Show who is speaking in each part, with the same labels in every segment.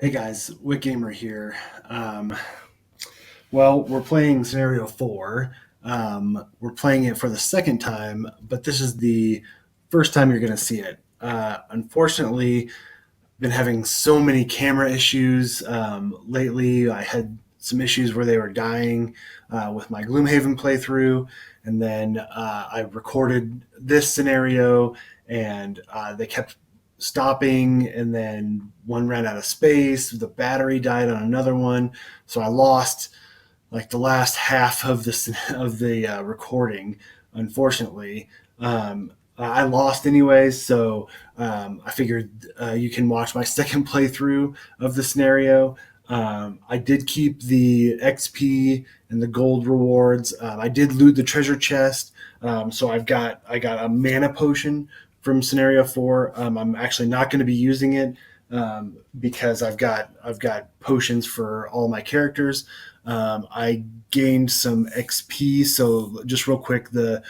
Speaker 1: Hey guys, Wick Gamer here. Well, we're playing scenario four. We're playing it for the second time, but this is the first time you're going to see it. Unfortunately, been having so many camera issues lately. I had some issues where they were dying with my Gloomhaven playthrough, and then I recorded this scenario, and they kept stopping, and then one ran out of space. The battery died on another one, so I lost like the last half of this of the recording. Unfortunately, I lost anyways, so I figured you can watch my second playthrough of the scenario. I did keep the XP and the gold rewards. I did loot the treasure chest, so I got a mana potion from scenario four. I'm actually not going to be using it because I've got potions for all my characters. I gained some XP, so just real quick, the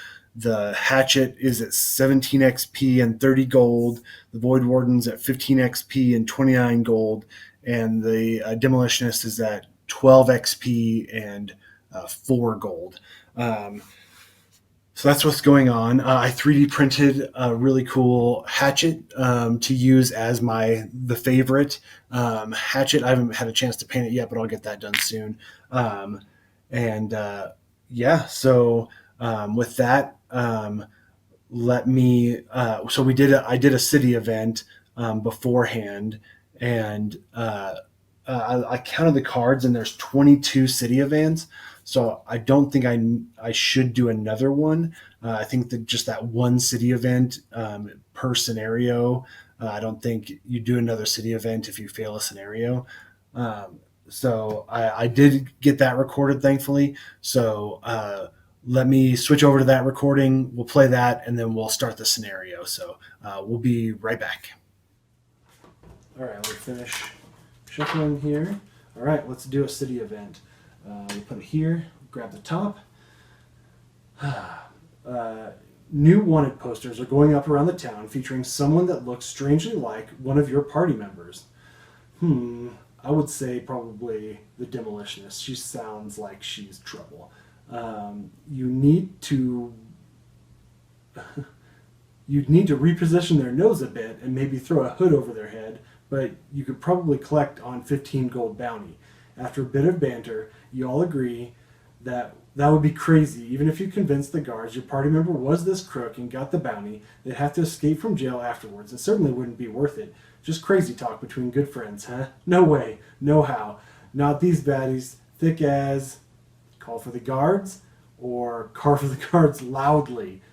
Speaker 1: hatchet is at 17 XP and 30 gold. The Void Warden's at 15 XP and 29 gold. And the Demolitionist is at 12 XP and 4 gold. So that's what's going on. I 3D printed a really cool hatchet to use as the favorite hatchet. I haven't had a chance to paint it yet, but I'll get that done soon. And yeah, so with that, let me. So I did a city event beforehand, and I counted the cards, and there's 22 city events. So I don't think I should do another one. I think that just that one city event per scenario. I don't think you do another city event if you fail a scenario. So I did get that recorded, thankfully. So let me switch over to that recording. We'll play that, and then we'll start the scenario. So we'll be right back. All right, we'll finish shuffling here. All right, let's do a city event. We'll put it here, grab the top. New wanted posters are going up around the town featuring someone that looks strangely like one of your party members. I would say probably the Demolitionist. She sounds like she's trouble. You need to You'd need to reposition their nose a bit and maybe throw a hood over their head, but you could probably collect on 15 gold bounty. After a bit of banter, you all agree that that would be crazy. Even if you convinced the guards your party member was this crook and got the bounty, they'd have to escape from jail afterwards. It certainly wouldn't be worth it. Just crazy talk between good friends, huh? No way, no how. Not these baddies. Thick as call for the guards or call for the guards loudly.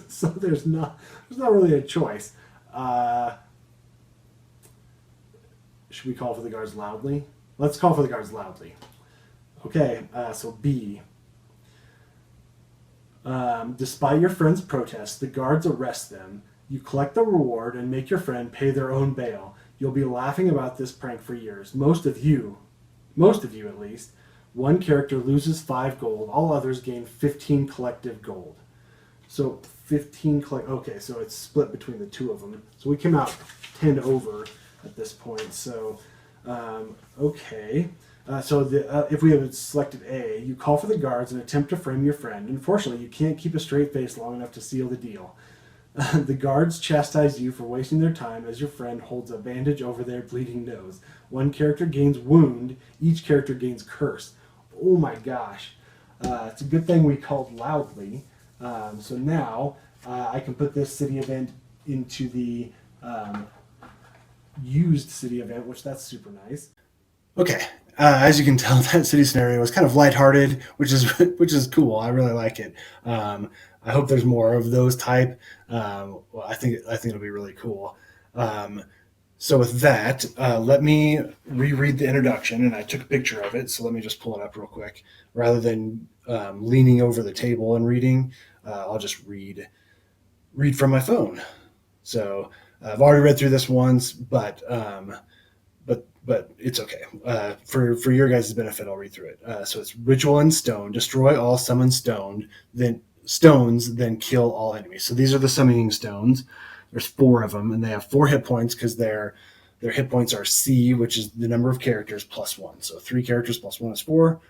Speaker 1: So there's not really a choice. Should we call for the guards loudly? Let's call for the guards loudly. Okay, so B. Despite your friend's protest, the guards arrest them. You collect the reward and make your friend pay their own bail. You'll be laughing about this prank for years. Most of you at least. One character loses 5 gold. All others gain 15 collective gold. So 15 okay, so it's split between the two of them. So we came out 10 over at this point. So, okay. If we have selected A, you call for the guards and attempt to frame your friend. Unfortunately, you can't keep a straight face long enough to seal the deal. The guards chastise you for wasting their time as your friend holds a bandage over their bleeding nose. One character gains wound. Each character gains curse. Oh my gosh. It's a good thing we called loudly. So now I can put this city event into the used city event, which that's super nice. Okay, as you can tell, that city scenario is kind of lighthearted, which is cool. I really like it. I hope there's more of those type. Well, I think it'll be really cool. So with that, let me reread the introduction, and I took a picture of it. So let me just pull it up real quick, rather than leaning over the table and reading. I'll just read from my phone. So I've already read through this once, but it's okay. For your guys' benefit, I'll read through it. So it's ritual and stone. Destroy all summoned stones, then kill all enemies. So these are the summoning stones. There's 4 of them, and they have 4 hit points because their hit points are C, which is the number of characters plus 1. So 3 characters plus 1 is 4.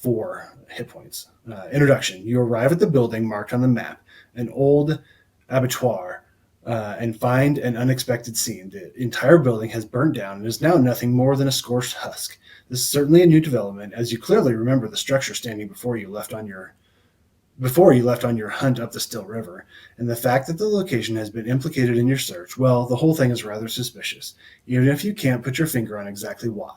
Speaker 1: 4 hit points. Introduction. You arrive at the building marked on the map, an old abattoir, and find an unexpected scene. The entire building has burnt down and is now nothing more than a scorched husk. This is certainly a new development, as you clearly remember the structure standing before you left on your hunt up the Still River, and the fact that the location has been implicated in your search, well, the whole thing is rather suspicious, even if you can't put your finger on exactly why.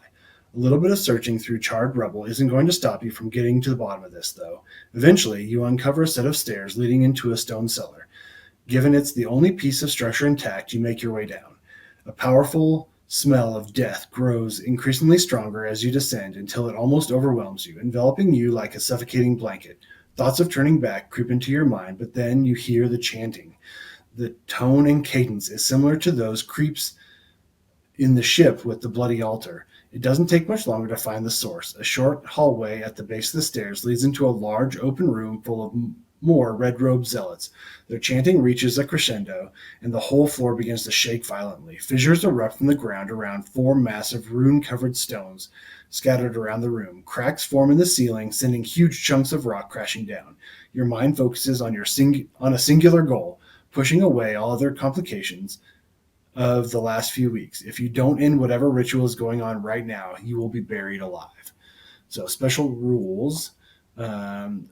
Speaker 1: A little bit of searching through charred rubble isn't going to stop you from getting to the bottom of this, though. Eventually, you uncover a set of stairs leading into a stone cellar. Given it's the only piece of structure intact, you make your way down. A powerful smell of death grows increasingly stronger as you descend until it almost overwhelms you, enveloping you like a suffocating blanket. Thoughts of turning back creep into your mind, but then you hear the chanting. The tone and cadence is similar to those creeps in the ship with the bloody altar. It doesn't take much longer to find the source. A short hallway at the base of the stairs leads into a large open room full of more red-robed zealots. Their chanting reaches a crescendo, and the whole floor begins to shake violently. Fissures erupt from the ground around 4 massive rune-covered stones scattered around the room. Cracks form in the ceiling, sending huge chunks of rock crashing down. Your mind focuses on a singular goal, pushing away all other complications of the last few weeks. If you don't end whatever ritual is going on right now, you will be buried alive. So special rules.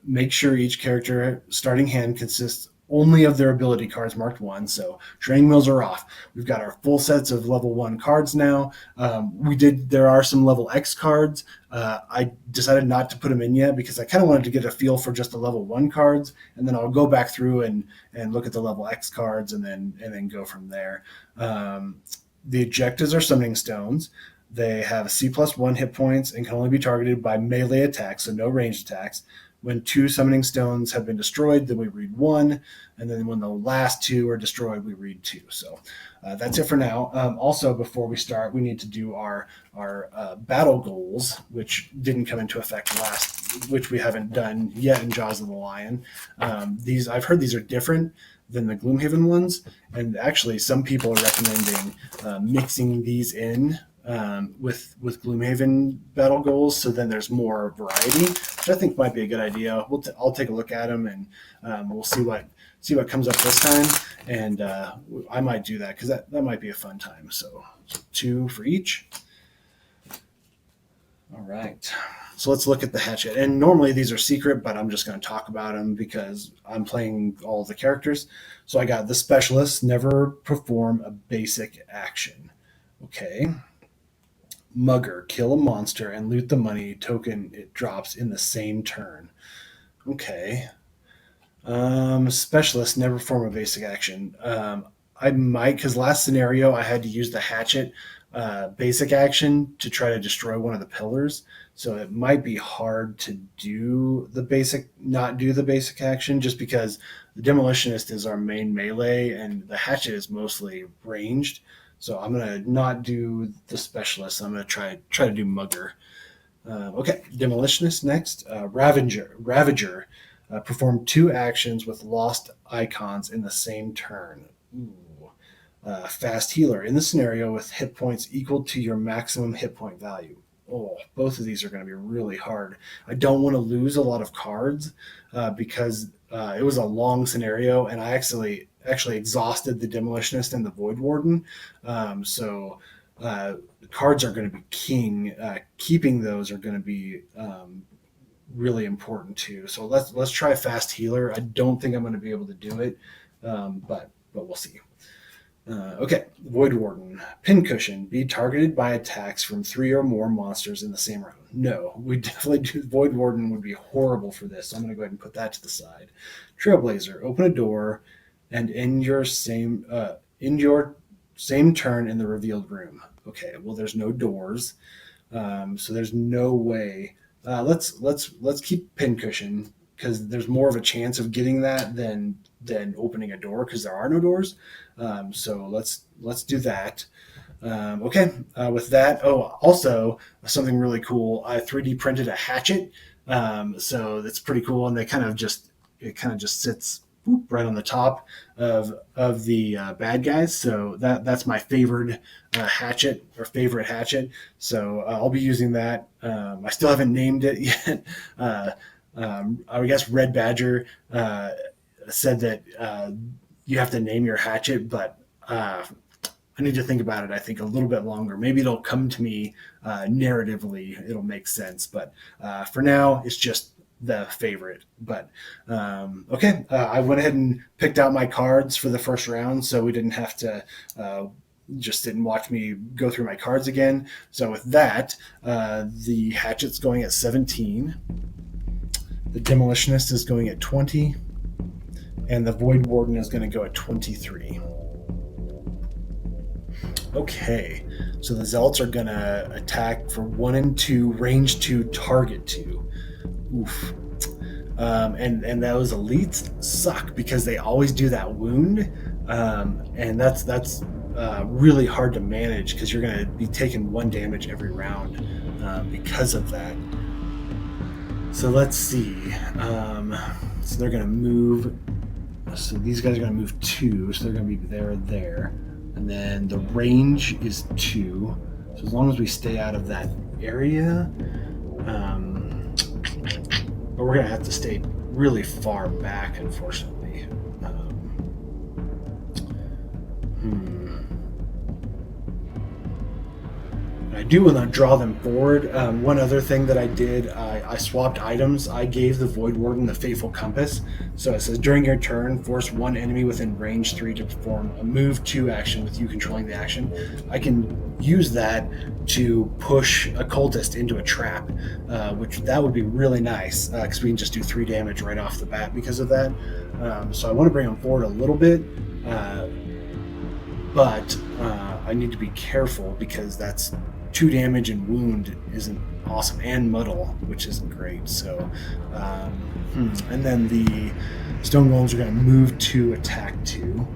Speaker 1: Make sure each character starting hand consists only of their ability cards marked 1. So training wheels are off. We've got our full sets of level 1 cards now. There are some level X cards. I decided not to put them in yet because I kind of wanted to get a feel for just the level 1 cards, and then I'll go back through and look at the level X cards and then go from there. The objectives are summoning stones. They have C+1 hit points and can only be targeted by melee attacks, so no ranged attacks. When 2 summoning stones have been destroyed, then we read 1, and then when the last 2 are destroyed, we read 2. So that's it for now. Also, before we start, we need to do our battle goals, which didn't come into effect which we haven't done yet in Jaws of the Lion. I've heard these are different than the Gloomhaven ones, and actually some people are recommending mixing these in with Gloomhaven battle goals, so then there's more variety, which I think might be a good idea. I'll take a look at them, and we'll see what comes up this time, and I might do that because that might be a fun time. So 2 for each. All right. So let's look at the hatchet. And normally these are secret, but I'm just going to talk about them because I'm playing all the characters. So I got the specialist, never perform a basic action. Okay. Mugger, kill a monster and loot the money token it drops in the same turn. Okay. Specialist, never perform a basic action. I might, because last scenario I had to use the hatchet basic action to try to destroy one of the pillars. So it might be hard to not do the basic action, just because the demolitionist is our main melee and the hatchet is mostly ranged. So I'm gonna not do the specialist. I'm gonna try to do Mugger. Okay, demolitionist next. Ravager. Perform 2 actions with lost icons in the same turn. Ooh. Fast healer. In the scenario with hit points equal to your maximum hit point value. Oh, both of these are going to be really hard. I don't want to lose a lot of cards because it was a long scenario, and I actually exhausted the demolitionist and the void warden. So cards are going to be king. Keeping those are going to be really important too. So let's try fast healer. I don't think I'm going to be able to do it, but we'll see. Okay, Void Warden. Pincushion. Be targeted by attacks from 3 or more monsters in the same round. No, we definitely do. Void Warden would be horrible for this, so I'm going to go ahead and put that to the side. Trailblazer. Open a door and in your same turn in the revealed room. Okay, well, there's no doors, so there's no way. Let's keep Pincushion, because there's more of a chance of getting that than opening a door, because there are no doors. So let's do that. Okay. With that, also something really cool. I 3D printed a hatchet. So that's pretty cool. And it kind of just sits boop, right on the top of the bad guys. So that's my favored hatchet or favorite hatchet. So I'll be using that. I still haven't named it yet. I guess Red Badger said that you have to name your hatchet, but I need to think about it, I think, a little bit longer. Maybe it'll come to me narratively. It'll make sense. But for now, it's just the favorite. But okay, I went ahead and picked out my cards for the first round, so we didn't have to just sit and watch me go through my cards again. So with that, the hatchet's going at 17. The Demolitionist is going at 20. And the Void Warden is going to go at 23. Okay, so the Zealots are going to attack for 1 and 2, range 2, target 2. Oof. And those elites suck because they always do that wound, and that's really hard to manage because you're going to be taking 1 damage every round because of that. So let's see. So they're going to move. So these guys are going to move 2, so they're going to be there. And then the range is 2. So as long as we stay out of that area, but we're going to have to stay really far back, unfortunately. I do want to draw them forward. One other thing that I did, I swapped items. I gave the Void Warden the Fateful Compass. So it says, during your turn, force 1 enemy within range 3 to perform a move 2 action with you controlling the action. I can use that to push a cultist into a trap, which that would be really nice because we can just do 3 damage right off the bat because of that. So I want to bring them forward a little bit, but I need to be careful because that's 2 damage and wound isn't awesome, and muddle, which isn't great. So, and then the Stone Golems are going to move to attack 2.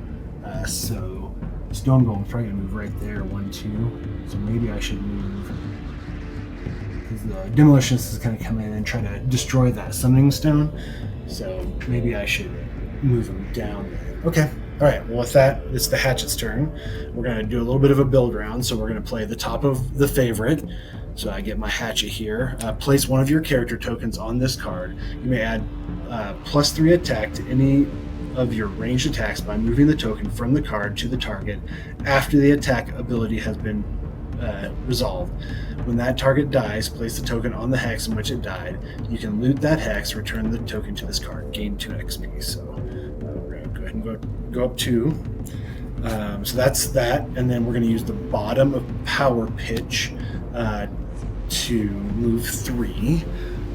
Speaker 1: So Stone Golem's probably going to move right there, 1, 2. So maybe I should move because the Demolitionist is going to come in and try to destroy that Summoning Stone. So maybe I should move him down there. Okay. All right, well, with that, it's the Hatchet's turn. We're going to do a little bit of a build round, so we're going to play the top of the favorite. So I get my Hatchet here. Place 1 of your character tokens on this card. You may add +3 attack to any of your ranged attacks by moving the token from the card to the target after the attack ability has been resolved. When that target dies, place the token on the hex in which it died. You can loot that hex, return the token to this card, gain 2 XP. So we're going to go ahead and go up 2. So that's that, and then we're going to use the bottom of Power Pitch to move 3.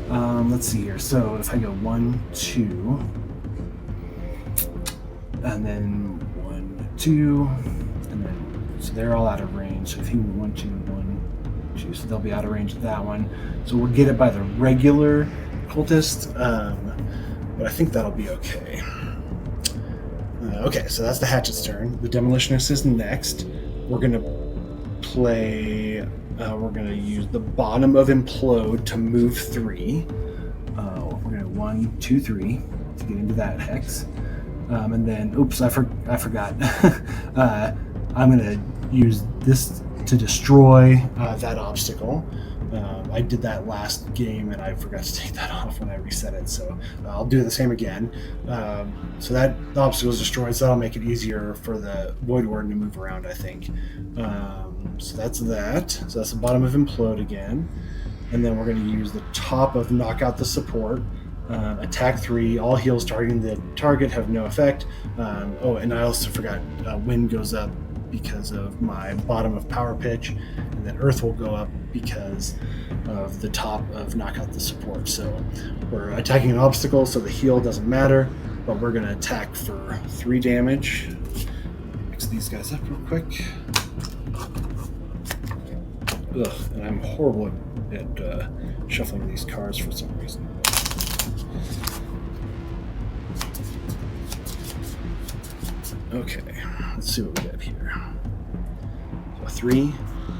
Speaker 1: Let's see here. So if I go 1, 2, and then 1, 2, and then so they're all out of range. So if you move 1, 2, 1, 2, so they'll be out of range of that one. So we'll get it by the regular cultist, but I think that'll be okay. Okay, so that's the Hatchet's turn. The Demolitionist is next. We're going to play... we're going to use the bottom of Implode to move 3. We're going to 1, 2, 3 to get into that hex. And then, oops, I forgot. I'm going to use this to destroy that obstacle. I did that last game and I forgot to take that off when I reset it, so I'll do the same again. So that the obstacle is destroyed, so that'll make it easier for the Void Warden to move around, I think. So that's that. So that's the bottom of Implode again. And then we're going to use the top of Knock Out the Support. Attack 3, all heals targeting the target have no effect. Oh, and I also forgot Wind goes up because of my bottom of Power Pitch, and then Earth will go up because of the top of Knock Out the Support. So we're attacking an obstacle, so the heal doesn't matter, but we're going to attack for 3 damage. Mix these guys up real quick. Ugh, and I'm horrible at shuffling these cards for some reason. Okay, let's see what we got here. So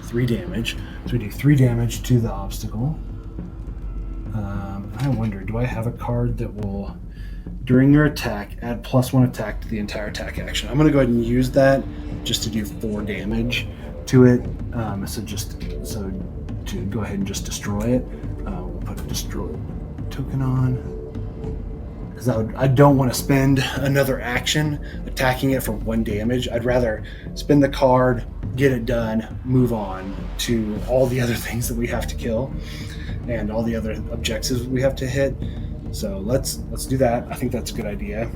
Speaker 1: 3 damage. So we do 3 damage to the obstacle. I wonder, do I have a card that will During your attack, add +1 attack to the entire attack action. I'm going to go ahead and use that just to do 4 damage to it. So to go ahead and just destroy it, we'll put a destroy token on. Because I don't want to spend another action attacking it for 1 damage. I'd rather spend the card, get it done, move on to all the other things that we have to kill and all the other objectives we have to hit. So let's do that. I think that's a good idea.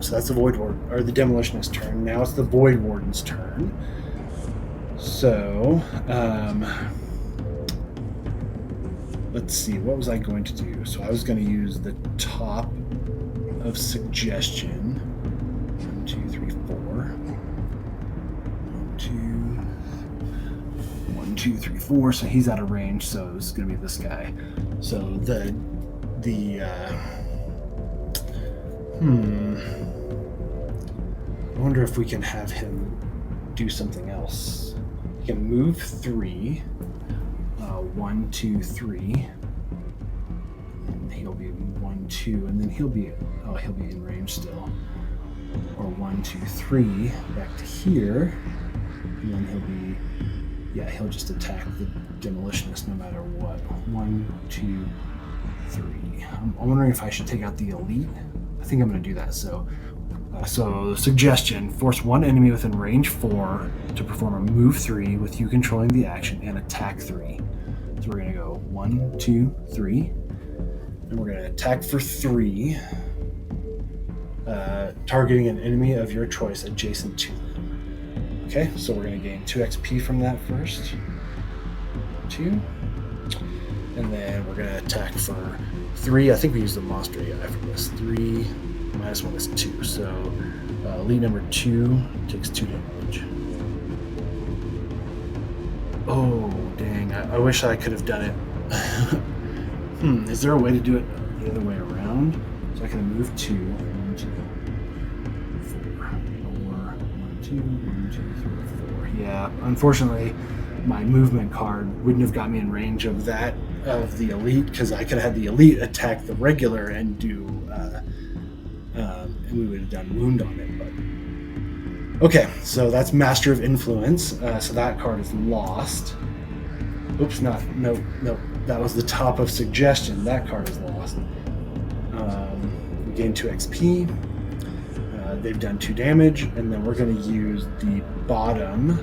Speaker 1: So that's the Void Warden, or the Demolitionist's turn. Now it's the Void Warden's turn. So let's see. What was I going to do? So I was going to use the top of Suggestion. 1, 2, 3, 4. 1, 2, 3, 4. So he's out of range. So this is going to be this guy. So I wonder if we can have him do something else. He can move 3. 1, 2, 3. And he'll be 1, 2, and then he'll be in range still. Or 1, 2, 3 back to here, and then he'll just attack the Demolitionist no matter what. 1, 2, 3. I'm wondering if I should take out the Elite. I think I'm going to do that. So Suggestion: force 1 enemy within range 4 to perform a move 3 with you controlling the action and attack 3. So we're going to go 1, 2, 3, and we're going to attack for 3, targeting an enemy of your choice adjacent to them. Okay, so we're going to gain 2 XP from that first. 2. And then we're going to attack for 3. I think we used the monster AI for this. 3 minus 1 is 2. So elite number 2 takes 2 damage. Oh, dang. I wish I could have done it. Is there a way to do it the other way around? So I can move 2. 1, 2, 4. 1, 2, 1, 2, 3, 4. Yeah, unfortunately, my movement card wouldn't have got me in range of the elite, because I could have had the elite attack the regular and do and we would have done wound on it. But okay, so that's Master of Influence. So that card is lost. Oops, nope. That was the top of Suggestion. That card is lost. We gain 2 XP. They've done 2 damage, and then we're going to use the bottom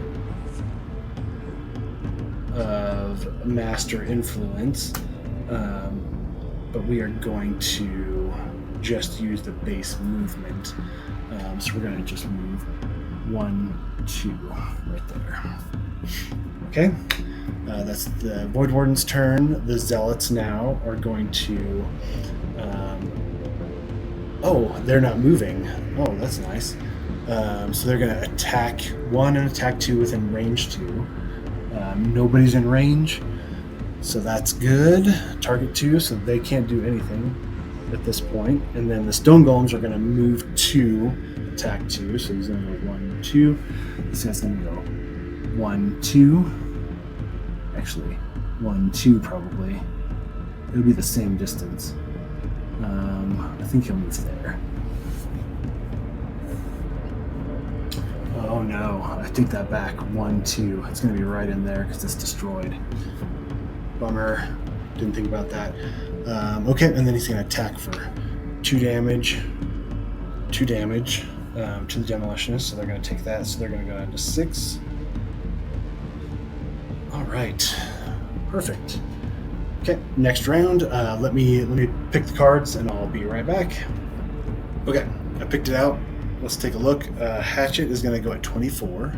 Speaker 1: of Master Influence, but we are going to just use the base movement. So we're going to just move 1, 2 right there. Okay, that's the Void Warden's turn. The Zealots now are going to they're not moving. Oh, that's nice. So they're going to attack 1 and attack 2 within range 2. Nobody's in range, so that's good. Target 2, so they can't do anything at this point. And then the Stone Golems are going to move 2, attack 2, so he's going to go 1, 2. This guy's going to go 1, 2. Actually, 1, 2 probably. It'll be the same distance. I think he'll move there. Oh no, I take that back. 1, 2. It's going to be right in there because it's destroyed. Bummer. Didn't think about that. Okay, and then he's going to attack for 2 damage. 2 damage to the Demolitionist, so they're going to take that. So they're going to go down to 6. All right. Perfect. Okay, next round. Let me pick the cards, and I'll be right back. Okay, I picked it out. Let's take a look. Hatchet is going to go at 24.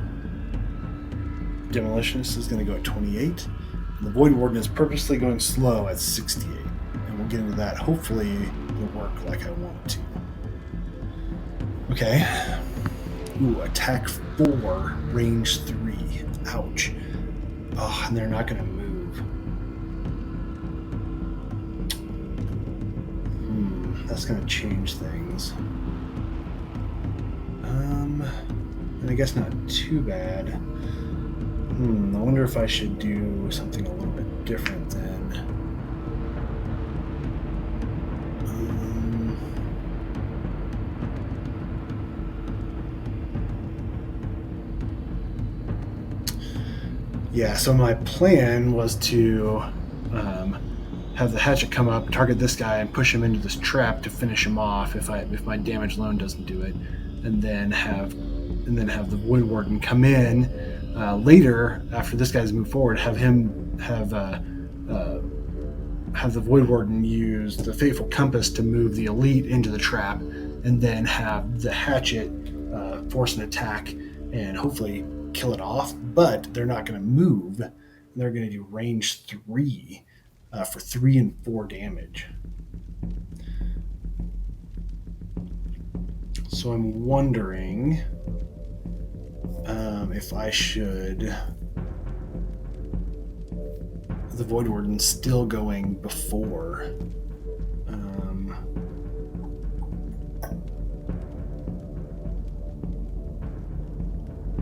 Speaker 1: Demolitionist is going to go at 28. And the Void Warden is purposely going slow at 68. And we'll get into that. Hopefully it'll work like I want it to. Okay. Ooh, attack 4, range 3. Ouch. Oh, and they're not going to move. That's going to change things. And I guess not too bad. I wonder if I should do something a little bit different then. Yeah, so my plan was to have the hatchet come up, target this guy, and push him into this trap to finish him off if my damage alone doesn't do it, and then have the Void Warden come in later after this guy's moved forward. Have the Void Warden use the Fateful Compass to move the Elite into the trap, and then have the hatchet force an attack and hopefully kill it off. But they're not going to move. They're going to do range 3 for 3 and 4 damage. So I'm wondering if I should. The Void Warden's still going before.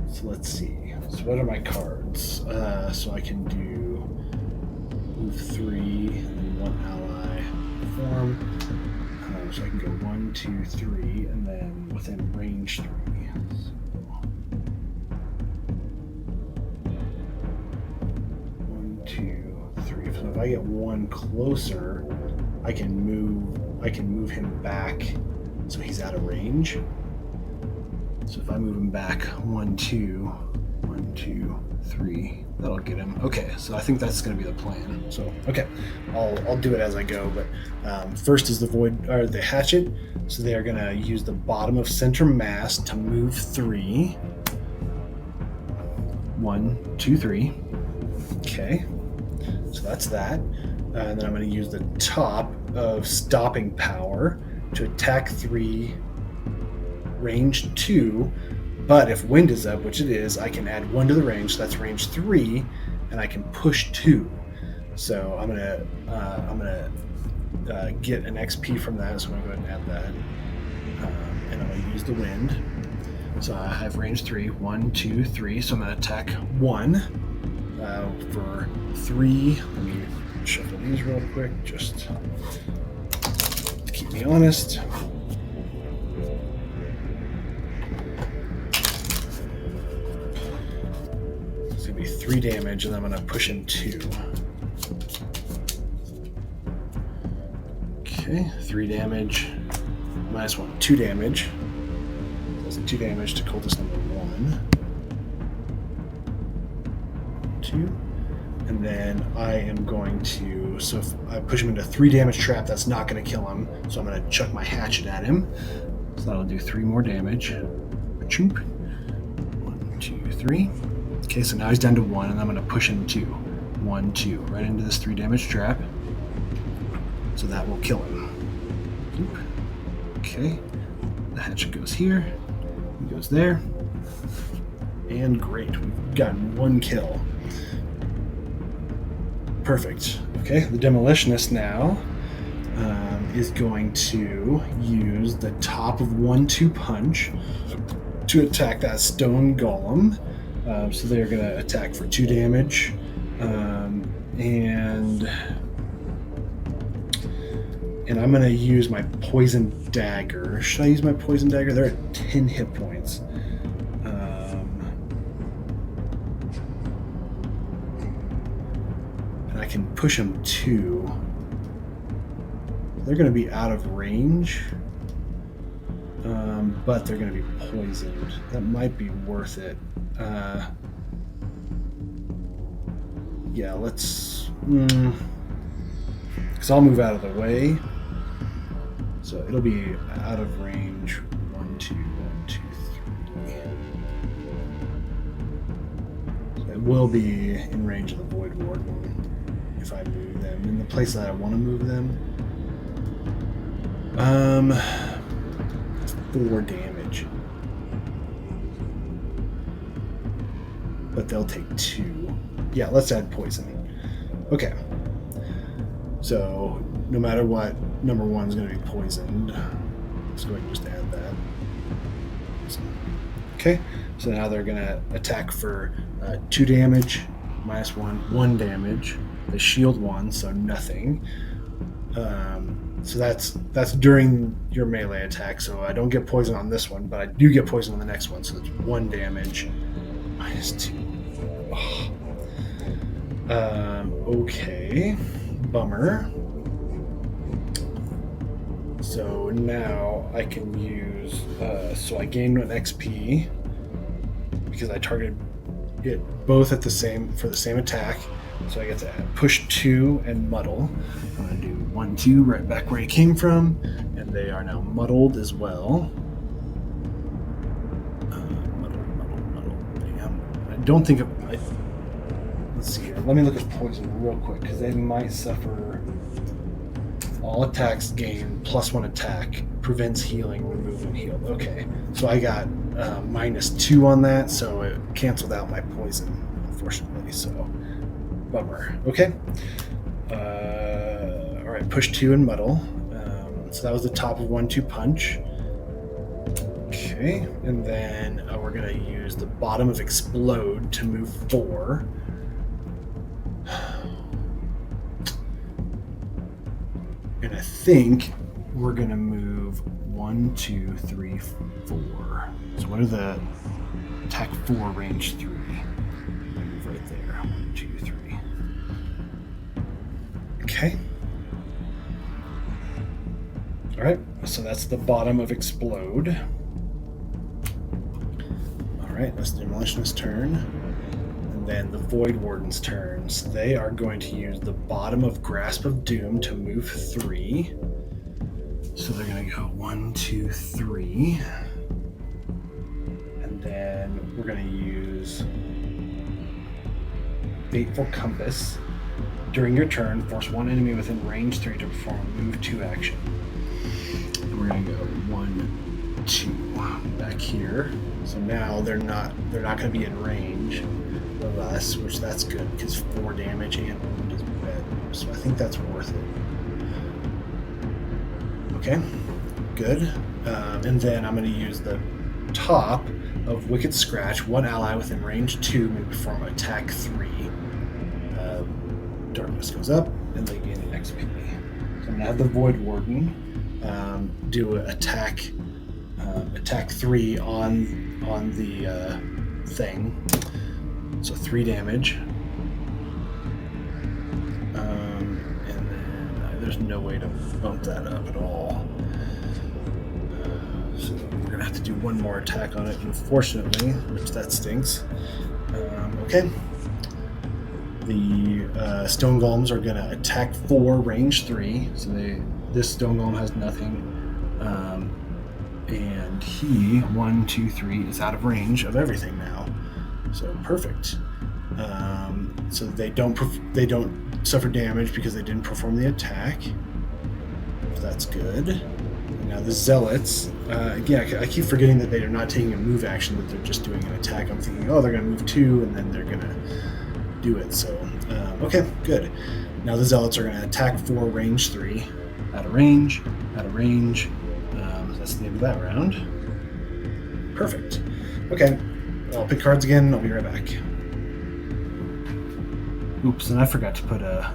Speaker 1: So let's see. So what are my cards? So I can do move 3 and 1 ally form. So I can go 1, 2, 3, and then within range 3. So 1, 2, 3. So if I get one closer, I can move him back so he's out of range. So if I move him back 1, 2, 1, 2, 3, that'll get him. Okay, so I think that's going to be the plan. So okay, I'll do it as I go. But first is the hatchet. So they are going to use the bottom of center mass to move 3. 1, 2, 3. Okay, so that's that. And then I'm going to use the top of stopping power to attack 3. Range 2, but if wind is up, which it is, I can add 1 to the range, so that's range 3, and I can push 2. So I'm gonna get an XP from that, so I'm gonna go ahead and add that, and I'm gonna use the wind. So I have range 3, 1, 2, 3. So I'm gonna attack 1 for 3. Let me shuffle these real quick, just to keep me honest. It's going to be 3 damage, and I'm going to push him 2. Okay, 3 damage. Minus 1, 2 damage. That's 2 damage to cultist number 1. 2. And then I am going to, so if I push him into a 3 damage trap, that's not going to kill him. So I'm going to chuck my hatchet at him. So that'll do 3 more damage. 1, 2, 3. Okay, so now he's down to 1, and I'm going to push him 2. 1, 2, right into this 3 damage trap. So that will kill him. Okay, the hatchet goes here. He goes there. And great, we've gotten 1 kill. Perfect. Okay, the Demolitionist now is going to use the top of 1-2 punch to attack that stone golem. So they're going to attack for 2 damage. And I'm going to use my poison dagger. Should I use my poison dagger? They're at 10 hit points. And I can push them 2. They're going to be out of range. But they're going to be poisoned. That might be worth it. Yeah, let's... Because I'll move out of the way. So it'll be out of range. 1, 2, 1, 2, 3. So it will be in range of the Void Warden if I move them. In the place that I want to move them. 4 damage. But they'll take 2. Yeah, let's add poison. Okay. So, no matter what, number 1 is going to be poisoned. Let's go ahead and just add that. Okay, so now they're going to attack for 2 damage, minus 1 damage. They shield 1, so nothing. So that's during your melee attack, so I don't get poison on this one, but I do get poison on the next one, so it's 1 damage, minus 2. Oh. Okay. Bummer. So now I can use, so I gain an XP because I targeted it both at the same, for the same attack. So I get to push 2 and muddle. I'm going to do 1, 2 right back where he came from, and they are now muddled as well. Muddle. Damn. I don't think let's see here. Let me look at poison real quick because they might suffer. All attacks gain +1 attack, prevents healing, remove and heal. Okay, so I got -2 on that, so it canceled out my poison, unfortunately. So, bummer. Okay. All right, push 2 and muddle. So that was the top of 1, 2 punch. Okay, and then we're gonna use the bottom of explode to move 4. And I think we're gonna move 1, 2, 3, 4. So what are the attack 4, range 3? Move right there. 1, 2, 3. Okay. All right. So that's the bottom of explode. All right. That's the Demolitionist's turn. And then the Void Warden's turns. They are going to use the bottom of Grasp of Doom to move 3. So they're going to go 1, 2, 3. And then we're going to use Fateful Compass. During your turn, force 1 enemy within range 3 to perform a move 2 action. And we're going to go 1, 2 back here. So now they're not going to be in range of us, which that's good because 4 damage and wound is red. So I think that's worth it. Okay, good. And then I'm going to use the top of Wicked Scratch. 1 ally within range 2 may perform attack 3. Darkness goes up, and they gain an XP. So I'm going to have the Void Warden do an attack 3 on the thing. So 3 damage. And then there's no way to bump that up at all. So we're going to have to do 1 more attack on it, unfortunately, which that stinks. Okay. The Stone Golems are going to attack 4, range 3. So this Stone Golem has nothing. And he, 1, 2, 3, is out of range of everything now. So perfect. So they don't suffer damage because they didn't perform the attack. So that's good. And now the Zealots, again, I keep forgetting that they are not taking a move action, that they're just doing an attack. I'm thinking, oh, they're going to move 2, and then they're going to do it. So, okay, good. Now the Zealots are going to attack 4, range 3, out of range. That's the end of that round. Perfect. Okay, I'll pick cards again. I'll be right back. Oops, and I forgot to put a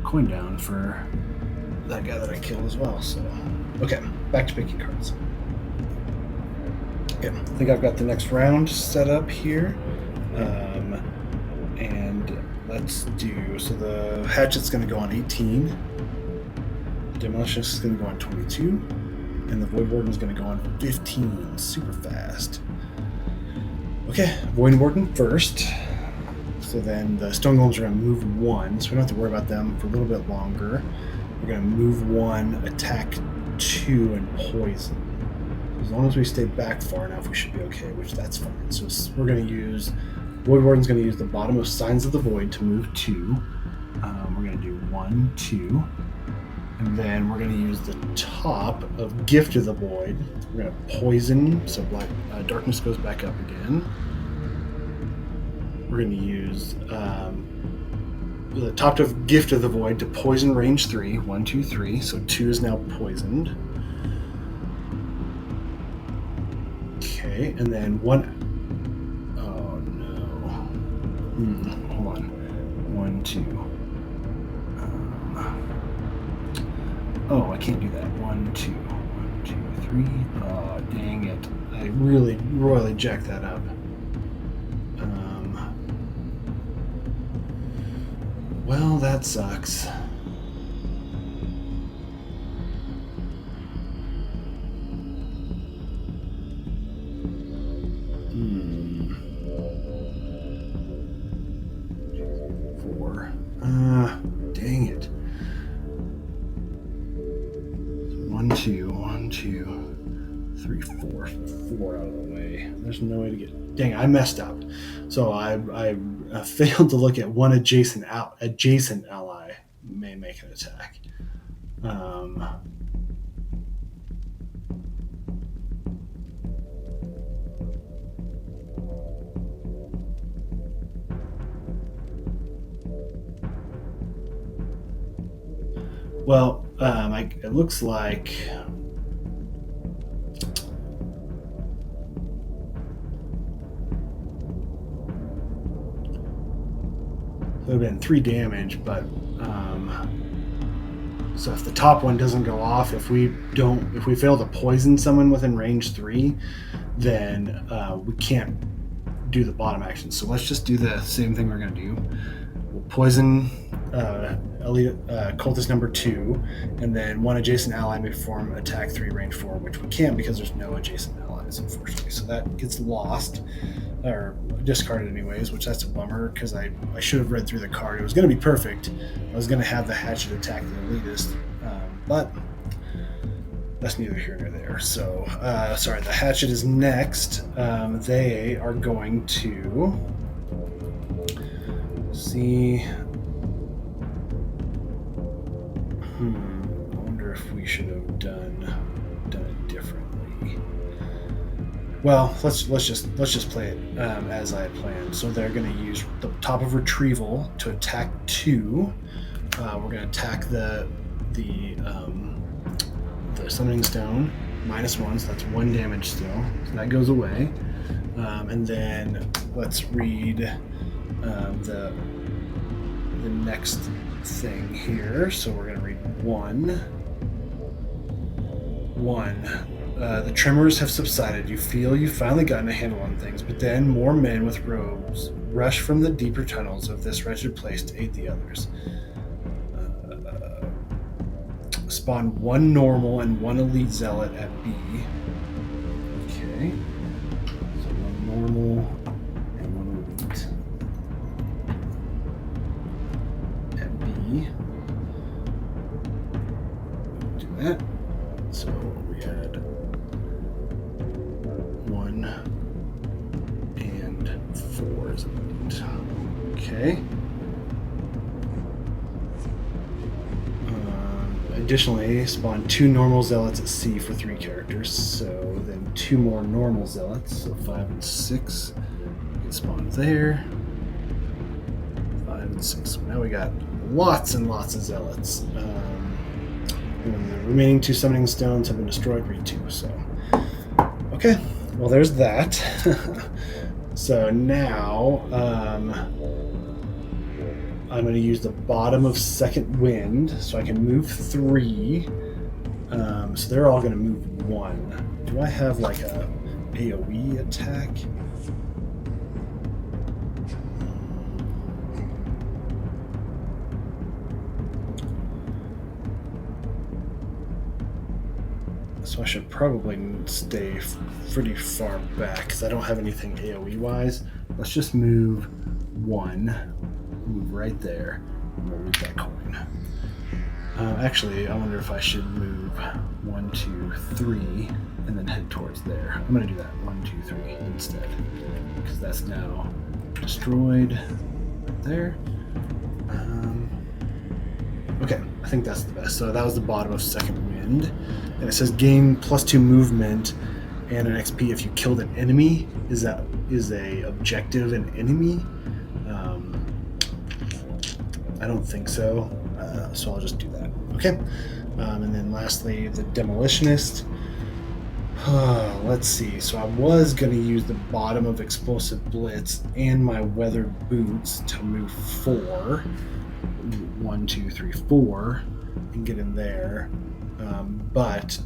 Speaker 1: coin down for that guy that I killed as well. So, okay, back to picking cards. Okay, I think I've got the next round set up here. And let's do, so the Hatchet's going to go on 18. Demolitionist is going to go on 22. And the Void Warden is going to go on 15. Super fast. Okay, Void Warden first. So then the Stone Golems are going to move 1, so we don't have to worry about them for a little bit longer. We're going to move 1, attack 2, and poison. As long as we stay back far enough, we should be okay, which that's fine. So we're going to use, Void Warden's going to use the bottom of Signs of the Void to move 2. We're going to do 1, 2. And then we're going to use the top of Gift of the Void. We're going to poison, so darkness goes back up again. We're going to use the top of Gift of the Void to poison range 3. 1, 2, 3. So 2 is now poisoned. Okay, and then 1. Oh no. Hold on. 1, 2. Oh, I can't do that. 1, 2. 1, 2, 3. Oh, dang it. I really royally jacked that up. Well, that sucks. Four. Dang it. 1, 2, 1, 2, 3, 4. 4 out of the way. There's no way to get. Dang, I messed up. So I failed to look at one adjacent ally may make an attack. Well, it looks like it would have been 3 damage, but so if the top one doesn't go off, if we fail to poison someone within range 3, then we can't do the bottom action. So let's just do the same thing we're going to do. We'll poison cultist number 2, and then one adjacent ally may perform attack 3 range 4, which we can't because there's no adjacent allies, unfortunately. So that gets lost or discarded anyways, which that's a bummer because I should have read through the card. It was going to be perfect. I was going to have the hatchet attack the elitist, but that's neither here nor there. So sorry, the hatchet is next. They are going to see. I wonder if we should have done it differently. Well, let's just play it as I planned. So they're going to use the top of retrieval to attack 2. We're going to attack the summoning stone -1, so that's 1 damage still. So that goes away. And then let's read the next thing here. So we're going to read 1. The tremors have subsided. You feel you've finally gotten a handle on things, but then more men with robes rush from the deeper tunnels of this wretched place to aid the others. Spawn 1 normal and 1 elite zealot at B. Okay. So 1 normal and 1 elite at B. Do that. So we had 1 and 4 is elite. Okay. Additionally, spawn 2 normal zealots at C for 3 characters. So then 2 more normal zealots. So 5 and 6 get spawned there. 5 and 6. Now we got lots and lots of zealots. And the remaining 2 summoning stones have been destroyed. Read 2. So okay. Well, there's that. So now I'm going to use the bottom of second wind, so I can move 3. So they're all going to move 1. Do I have like a AoE attack? So I should probably stay pretty far back because I don't have anything AoE wise. Let's just move 1. Move right there, and we'll loot that coin. Actually, I wonder if I should move 1, 2, 3, and then head towards there. I'm going to do that 1, 2, 3 instead, because that's now destroyed right there. Okay, I think that's the best. So that was the bottom of second wind, and it says gain +2 movement and an XP if you killed an enemy. Is a objective an enemy? I don't think so, so I'll just do that. Okay, and then lastly, the demolitionist. Let's see. So I was going to use the bottom of explosive blitz and my weathered boots to move 4. 1, 2, 3, 4, and get in there. But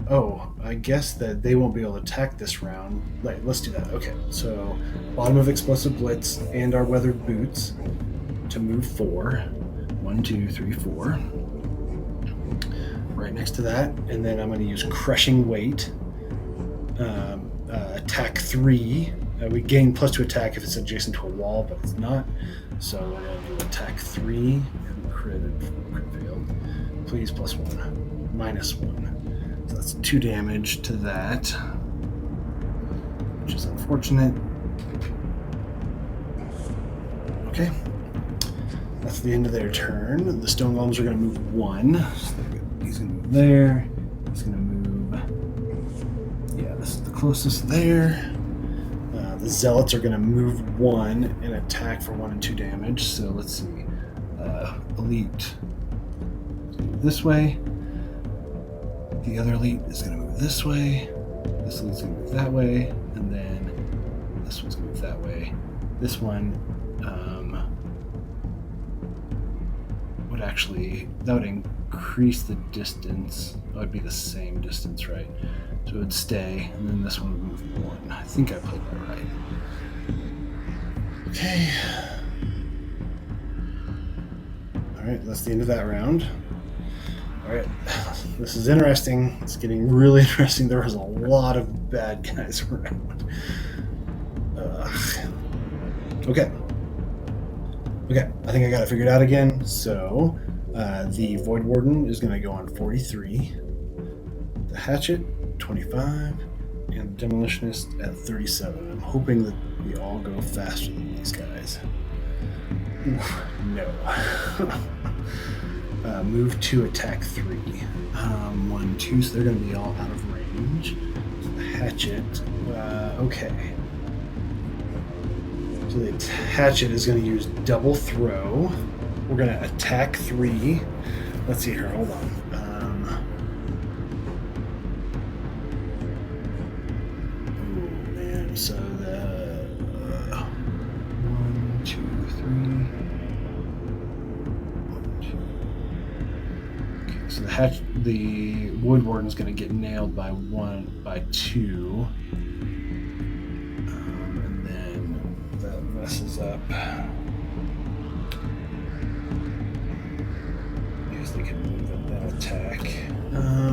Speaker 1: I guess that they won't be able to attack this round. Let's do that. Okay, so bottom of explosive blitz and our weathered boots to move 4. 1, 2, 3, 4. Right next to that, and then I'm going to use crushing weight. Attack 3. We gain +2 attack if it's adjacent to a wall, but it's not. So we're going to do attack 3 and crit failed. Please +1, -1. So that's 2 damage to that, which is unfortunate. Okay. That's the end of their turn. The stone golems are going to move 1. So he's going to move there. He's going to move. Yeah, this is the closest there. The zealots are going to move 1 and attack for 1 and 2 damage. So let's see. Elite. This way. The other elite is going to move this way. This elite's going to move that way. And then this one's going to move that way. This one would actually, that would increase the distance. It would be the same distance, right? So it would stay, and then this one would move 1. I think I played that right. Okay. Alright, that's the end of that round. Alright, this is interesting. It's getting really interesting. There was a lot of bad guys around. Okay. Okay, I think I got it figured out again. So, the Void Warden is going to go on 43. The Hatchet, 25. And the Demolitionist at 37. I'm hoping that we all go faster than these guys. Oof, no. Move to attack 3. 1, 2, so they're going to be all out of range. So the Hatchet, okay. So the Hatchet is going to use double throw. We're going to attack 3. Let's see here, hold on. Oh man, so the 1, 2, 3. 1, 2. Okay, so the Wood Warden is going to get nailed by 2. Messes up. I guess they can move and then attack. Oh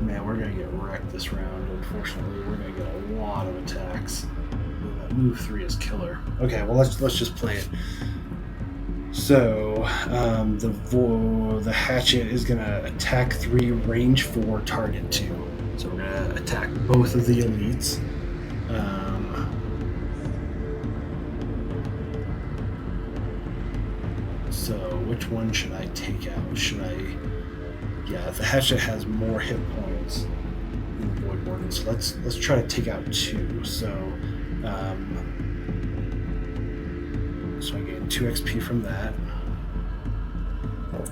Speaker 1: man, we're gonna get wrecked this round. Unfortunately, we're gonna get a lot of attacks. Move 3 is killer. Okay, well let's just play it. So the Hatchet is gonna attack 3, range 4, target 2. So we're gonna attack both of the elites. So which one should I take out? Yeah, the Hatchet has more hit points than the Void Warden. So let's try to take out 2. So I gain 2 XP from that.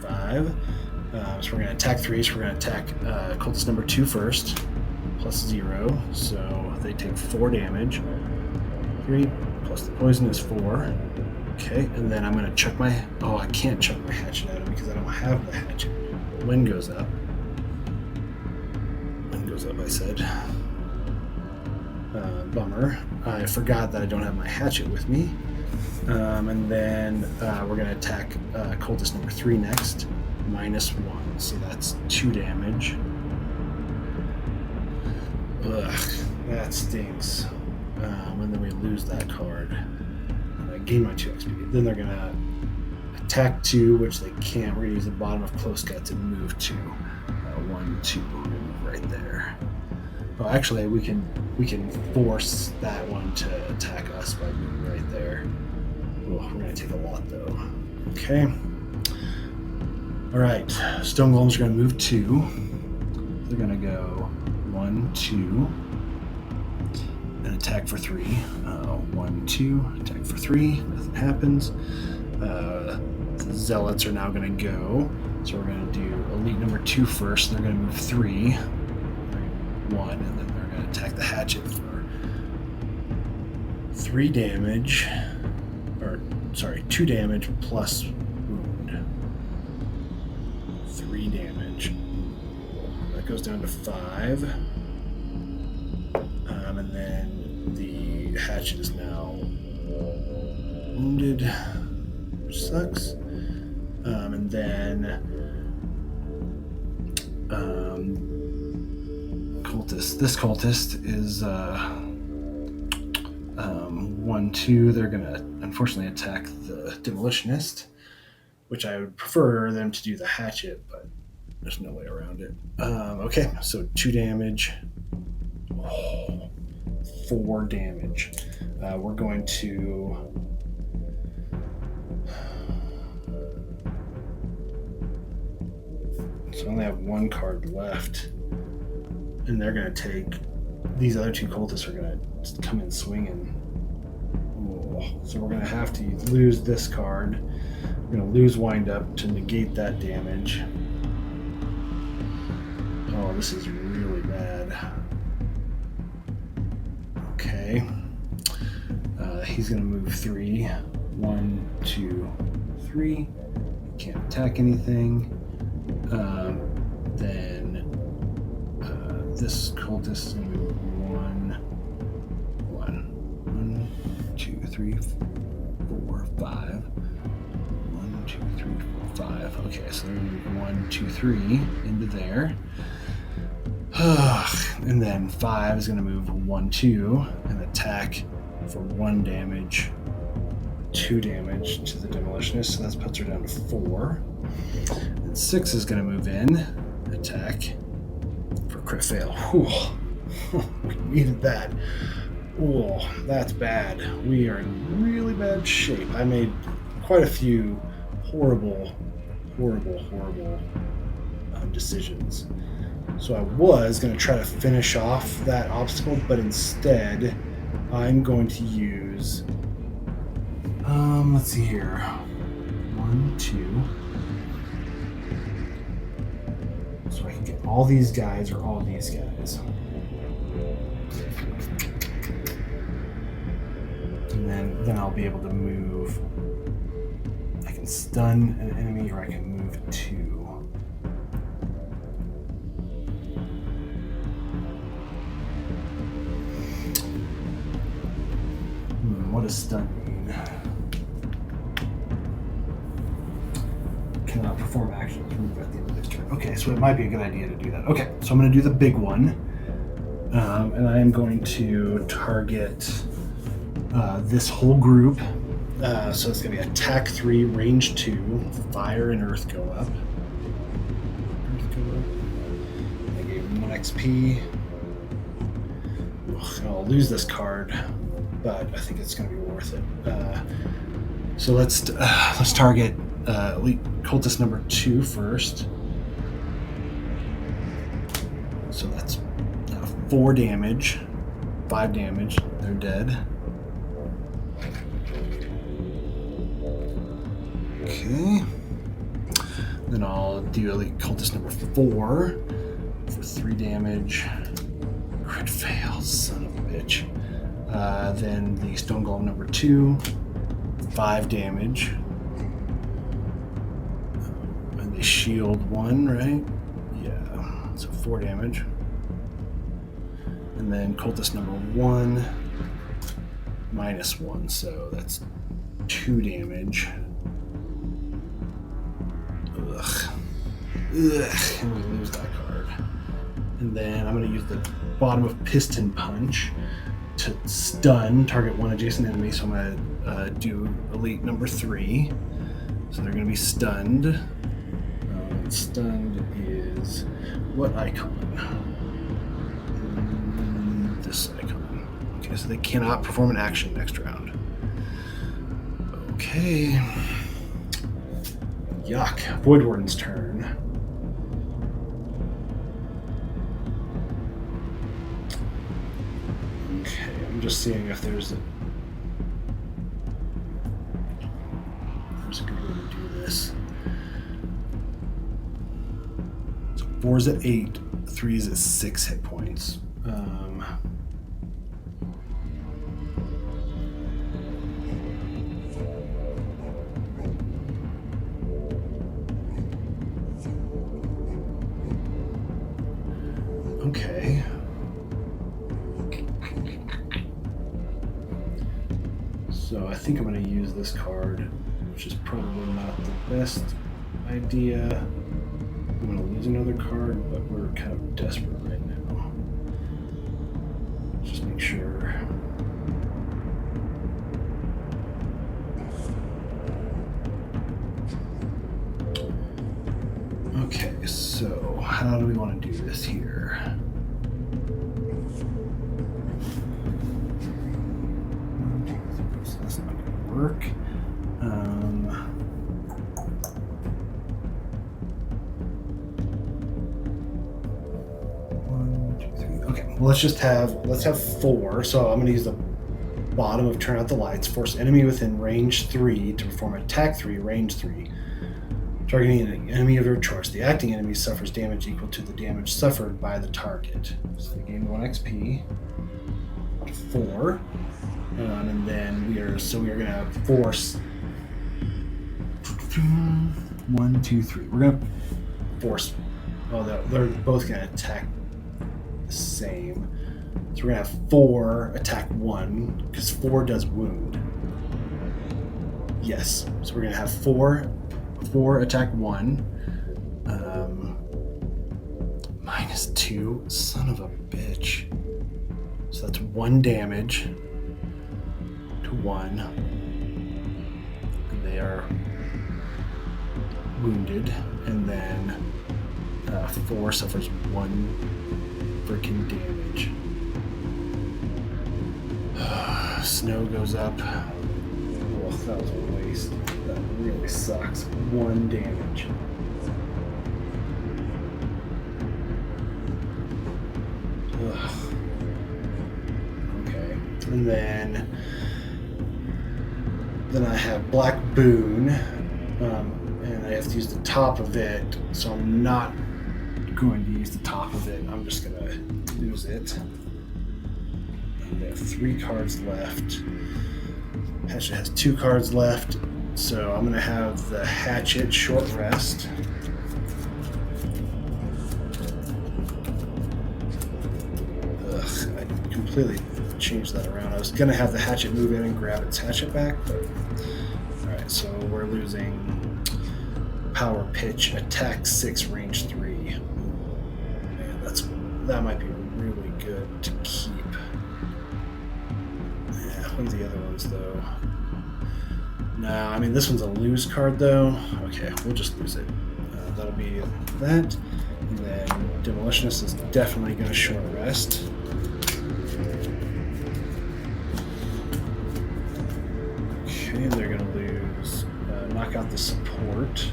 Speaker 1: 5. So we're going to attack 3. So we're going to attack cultist number 2 first. +0. So they take 4 damage. 3 plus the poison is 4. Okay, and then I'm going to chuck my... Oh, I can't chuck my Hatchet at him because I don't have the Hatchet. Wind goes up. Wind goes up, I said. Bummer. I forgot that I don't have my Hatchet with me. And then we're going to attack cultist number 3 next. -1. So that's 2 damage. Ugh, that stinks. And then we lose that card. And I gain my 2 XP. Then they're going to attack 2, which they can't. We're going to use the bottom of close guts and move 2. 1, 2, right there. Oh, actually, we can force that one to attack us by moving right there. Oh, we're going to take a lot, though. Okay. All right. Stone Golems are going to move 2. They're going to go 1, 2, and attack for 3. 1, 2, attack for 3. Nothing happens. The Zealots are now going to go. So we're going to do Elite number 2 first. They're going to move 3. 1, and then they're going to attack the Hatchet for 3 damage. 2 damage plus wound. 3 damage. That goes down to 5. And then the hatchet is now wounded, which sucks. And then this cultist is 1-2. They're gonna unfortunately attack the demolitionist, which I would prefer them to do the hatchet, but there's no way around it. Okay, so 2 damage. 4 damage. We're going to so I only have 1 card left, and they're going to take these other 2 cultists are going to come in swinging. So we're going to have to lose this card. We're going to lose wind up to negate that damage. Oh, this is really bad. Okay. He's going to move 3. 1, 2, 3. Can't attack anything. Then this cultist is going to move 1, 2, 3, 4, 5. 1, 2, 3, 4, 5. Okay, so they're going to move 1, 2, 3 into there. And then 5 is going to move 1, 2 and attack for 1 damage, 2 damage to the demolitionist. So that puts her down to 4. And 6 is going to move in, attack for crit fail. We needed that. Oh, that's bad. We are in really bad shape. I made quite a few horrible decisions. So I was going to try to finish off that obstacle, but instead I'm going to use, let's see here, 1, 2. So I can get all these guys or all these guys. And then I'll be able to move. I can stun an enemy or I can move 2. What does stun mean? Cannot perform actions removed at the end of this turn. Okay, so it might be a good idea to do that. Okay, so I'm going to do the big one. And I am going to target this whole group. So it's going to be attack 3, range 2, fire and earth go up. I gave him 1 XP. I'll lose this card, but I think it's going to be worth it. So let's target elite cultist number 2 first. So that's 4 damage, 5 damage. They're dead. Okay. Then I'll do elite cultist number 4 for 3 damage. Crit fail, son of a bitch. Then the stone golem number 2, 5 damage. And they shield 1, right? Yeah, so 4 damage. And then cultist number 1, -1, so that's 2 damage. Ugh. And we lose that card. And then I'm going to use the bottom of Piston Punch to stun, target 1 adjacent enemy. So I'm going to do elite number 3. So they're going to be stunned. Stunned is what icon? This icon. Okay, so they cannot perform an action next round. Okay. Yuck. Void Warden's turn. Okay, I'm just seeing if there's a good way to do this. So 4 is at 8, 3 is at 6 hit points. think I'm going to use this card, which is probably not the best idea. I'm going to lose another card, but we're kind of desperate right now. Just make sure. Okay, so how do we want to do this here? So that's not going to work. One, two, three. Okay, well, let's have 4. So I'm going to use the bottom of turn out the lights. Force enemy within range 3 to perform attack 3, range 3. Targeting an enemy of your choice. The acting enemy suffers damage equal to the damage suffered by the target. So they gain 1 XP. 4. And then we are going to force 1, 2, 3. We're going to force. Well, they're both going to attack the same. So we're going to have 4 attack 1 because 4 does wound. Yes. So we're going to have 4 attack 1. -2. Son of a bitch. So that's 1 damage to 1. And they are wounded. And then 4 suffers 1 freaking damage. Snow goes up. Oh, that was a waste. That really sucks. 1 damage. Ugh. Okay. And then I have Black Boon, and I have to use the top of it, so I'm not going to use the top of it. I'm just going to lose it. And they have 3 cards left. Hatchet has 2 cards left, so I'm going to have the Hatchet short rest. Ugh, I completely changed that around. I was going to have the Hatchet move in and grab its Hatchet back, but alright, so we're losing Power Pitch, Attack 6, Range 3. Man, that might be really good to keep. Yeah, what are the other ones, though? No, I mean, this one's a lose card, though. Okay, we'll just lose it. That'll be that. And then Demolitionist is definitely going to short rest. Okay, they're going to lose. Knock out the support.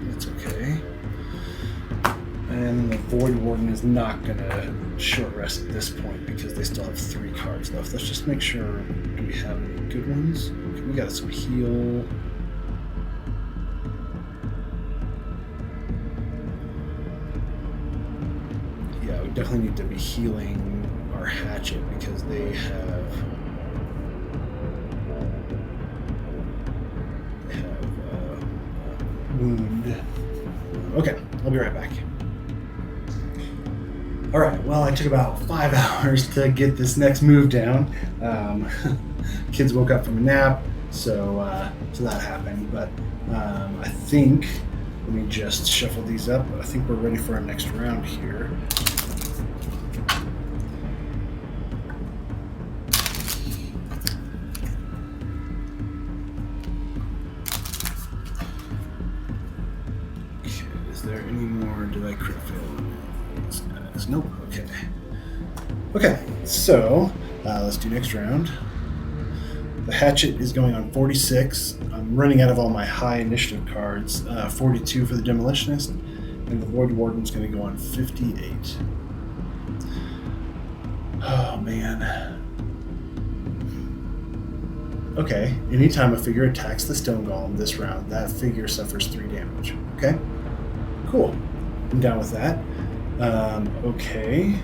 Speaker 1: That's okay. And the Void Warden is not going to short rest at this point because they still have 3 cards left. Let's just make sure, do we have any good ones? Okay, we got some heal. Yeah, we definitely need to be healing our Hatchet because they have wound. Okay, I'll be right back. All right, well, I took about 5 hours to get this next move down. Kids woke up from a nap, so that happened. But I think, let me just shuffle these up. I think we're ready for our next round here. Okay, is there any more? Did I crit fail? Nope. Okay. Okay, so let's do next round. The Hatchet is going on 46. I'm running out of all my high initiative cards. 42 for the Demolitionist, and the Void Warden's going to go on 58. Oh, man. Okay, anytime a figure attacks the Stone Golem this round, that figure suffers 3 damage. Okay? Cool. I'm down with that. Okay.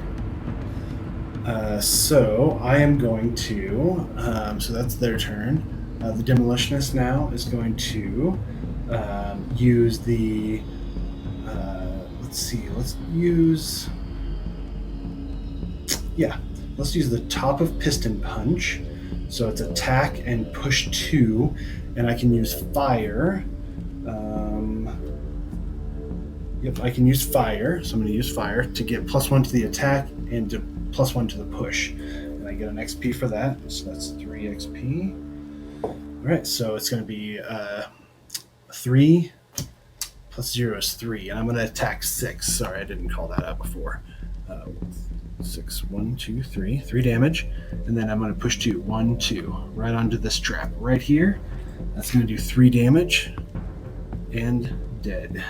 Speaker 1: So I am going to, so that's their turn. The Demolitionist now is going to use the, let's use the top of Piston Punch. So it's attack and push 2, and I can use fire. Yep, I can use fire. So I'm going to use fire to get +1 to the attack and to +1 to the push. And I get an XP for that. So that's 3 XP. All right, so it's going to be 3 plus 0 is 3. And I'm going to attack 6. Sorry, I didn't call that out before. 6, 1, 2, 3. 3 damage. And then I'm going to push 2. 1, 2. Right onto this trap right here. That's going to do 3 damage. And dead.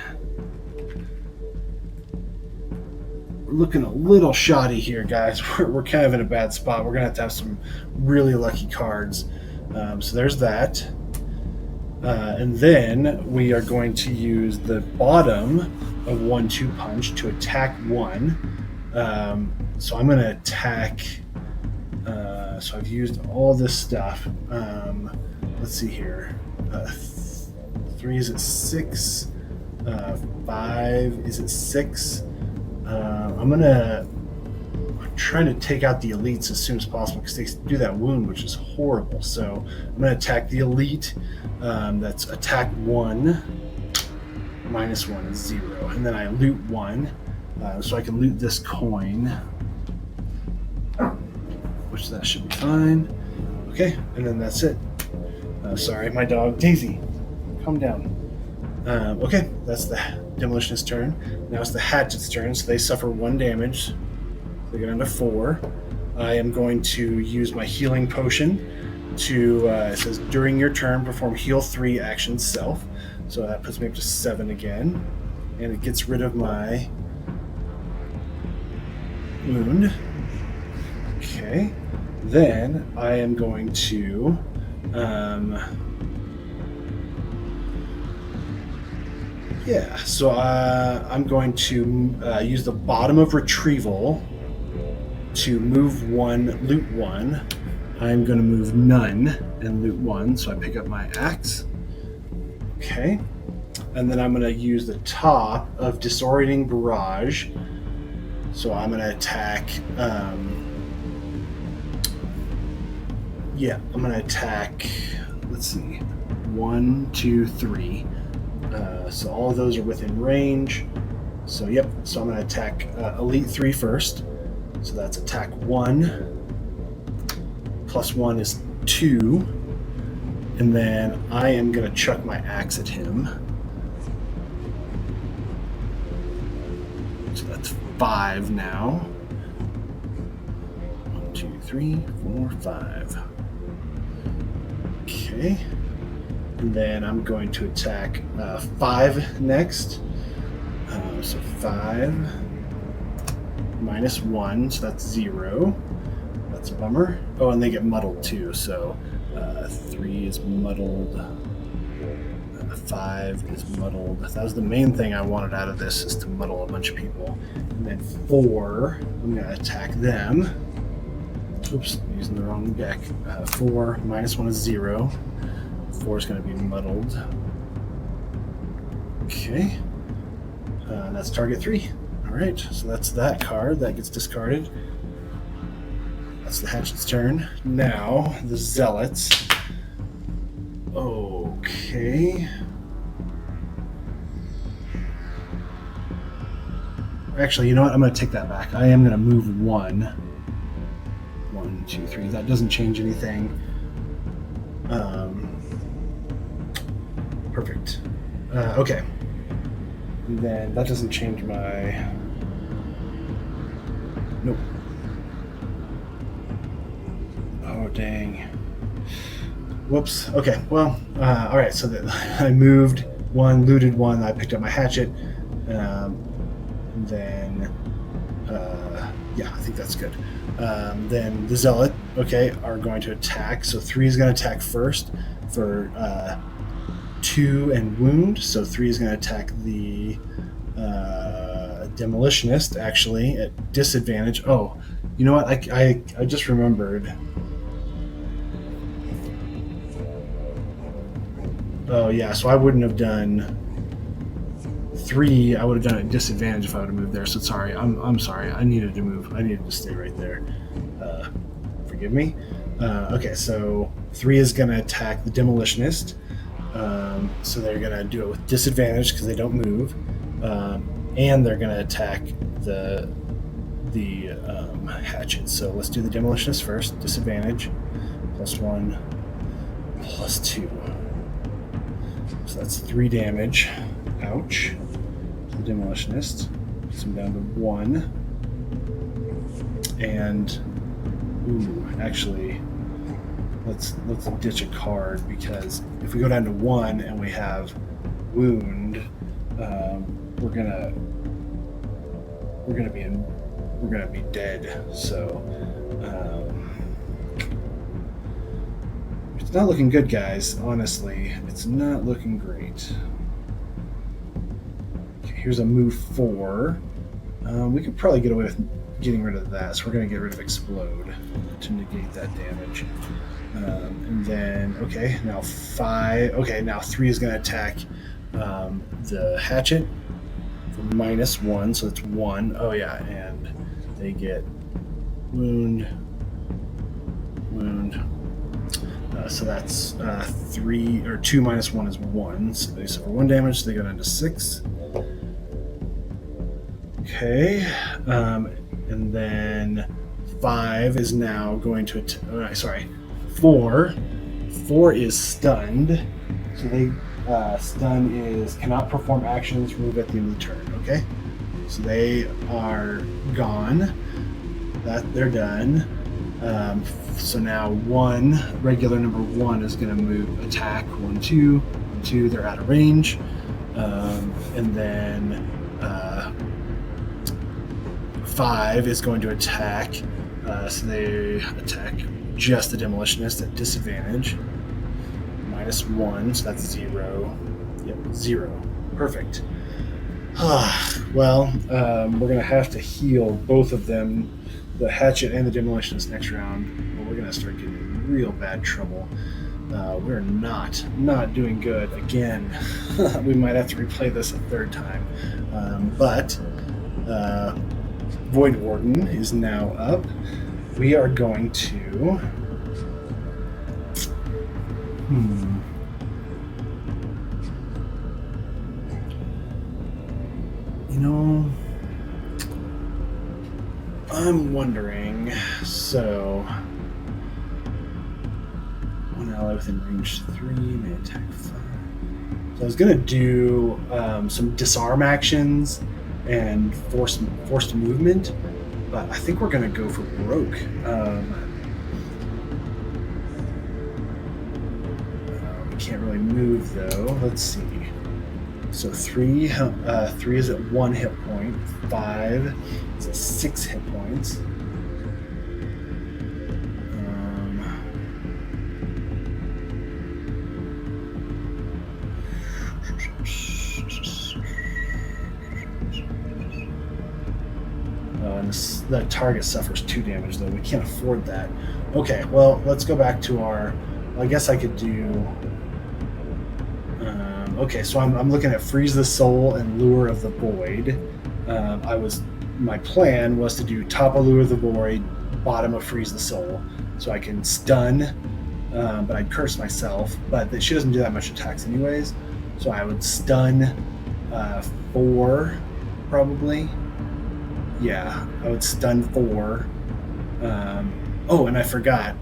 Speaker 1: We're looking a little shoddy here, guys. We're kind of in a bad spot. We're going to have some really lucky cards. So there's that. And then we are going to use the bottom of 1-2 punch to attack 1. So I'm going to attack. So I've used all this stuff. Let's see here. 3 is at 6. 5 is at 6. I'm trying to take out the elites as soon as possible because they do that wound, which is horrible. So I'm going to attack the elite. That's attack 1. -1 is 0. And then I loot 1. So I can loot this coin, which that should be fine. Okay, and then that's it. Sorry, my dog, Daisy, calm down. Okay, that's the Demolitionist's turn. Now it's the Hatchet's turn, so they suffer 1 damage. They get down to 4. I am going to use my healing potion to, it says, during your turn, perform heal 3 actions self. So that puts me up to 7 again. And it gets rid of my wound. Okay. Then I am going to I'm going to use the bottom of retrieval to move 1, loot 1. I'm going to move none and loot 1, so I pick up my axe. Okay. And then I'm going to use the top of disorienting barrage. So I'm going to attack. I'm going to attack. Let's see, 1, 2, 3. So all of those are within range. So So I'm going to attack Elite 3 first. So that's attack 1. +1 is 2. And then I am going to chuck my axe at him. So that's 5 now. 1, 2, 3, 4, 5. Okay. And then I'm going to attack 5 next. So 5 -1, so that's 0. That's a bummer. Oh, and they get muddled too. So 3 is muddled. 5 is muddled. That was the main thing I wanted out of this, is to muddle a bunch of people. And then 4, I'm going to attack them. Oops, using the wrong deck. 4 -1 is 0. 4 is going to be muddled. Okay. And that's target 3. All right, so that's that card. That gets discarded. That's the Hatchet's turn. Now, the Zealots. Okay. Actually, you know what? I'm going to take that back. I am going to move 1. 1, 2, 3. That doesn't change anything. Perfect. Okay. And then that doesn't change my... Nope. Oh, dang. Whoops. Okay, well, all right, so I moved 1, looted 1, I picked up my hatchet, then, I think that's good. Then the Zealot, okay, are going to attack, so 3 is going to attack first for 2 and wound, so 3 is going to attack the Demolitionist, actually, at disadvantage. Oh, you know what, I just remembered. Oh yeah, so I wouldn't have done 3. I would have done it at disadvantage if I would have moved there. So sorry, I'm sorry. I needed to move. I needed to stay right there. Forgive me. Okay, so 3 is going to attack the demolitionist. So they're going to do it with disadvantage because they don't move, and they're going to attack the hatchet. So let's do the demolitionist first. Disadvantage, +1, +2. So that's 3 damage. Ouch. To the demolitionist. Puts him down to 1. And actually, let's ditch a card, because if we go down to 1 and we have wound, we're gonna be dead. So it's not looking good, guys. Honestly, it's not looking great. Okay, here's a move 4. We could probably get away with getting rid of that, so we're going to get rid of explode to negate that damage. And then, okay, now 5. Okay, now 3 is going to attack the hatchet for -1, so it's 1. Oh yeah, and they get wound. So that's 3 or 2 minus 1 is 1. So they suffer 1 damage. So they go down to 6. Okay, and then 5 is now going to sorry, 4. 4 is stunned. So they stun is cannot perform actions remove at the end of the turn. Okay, so they are gone. They're done. So now regular number 1 is going to move attack 1, 2, 1, 2. They're out of range, and then 5 is going to attack. So they attack just the demolitionist at disadvantage. -1, so that's 0. Yep, 0. Perfect. Well, we're going to have to heal both of them, the hatchet and the demolitionist, next round. But we're going to start getting in real bad trouble. We're not doing good again. We might have to replay this a 3rd time. But Void Warden is now up. We are going to... I'm wondering, so 1 ally within range 3 may attack 5. So I was going to do some disarm actions and forced movement, but I think we're going to go for broke. We can't really move though. Let's see. So 3 is at 1 hit point. 5 is at 6 hit points. And the target suffers 2 damage, though. We can't afford that. Okay, well, let's go back to our... I guess I could do... okay, so I'm looking at Freeze the Soul and Lure of the Void. My plan was to do top of Lure of the Void, bottom of Freeze the Soul, so I can stun, but I'd curse myself. But she doesn't do that much attacks anyways, so I would stun 4, probably. Yeah, I would stun 4. Oh, and I forgot.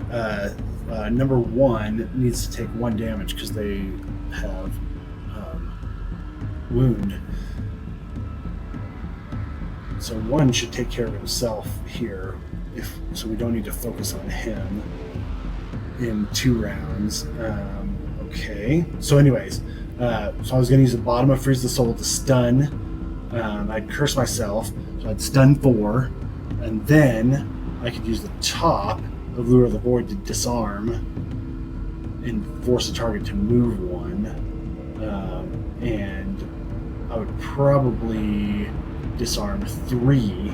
Speaker 1: Number 1 needs to take 1 damage because they have wound. So 1 should take care of himself here, so we don't need to focus on him in 2 rounds. Okay. So anyways, so I was going to use the bottom of Freeze the Soul to stun. I'd curse myself, so I'd stun 4, and then I could use the top of Lure of the Void to disarm and force the target to move 1. And I would probably disarm 3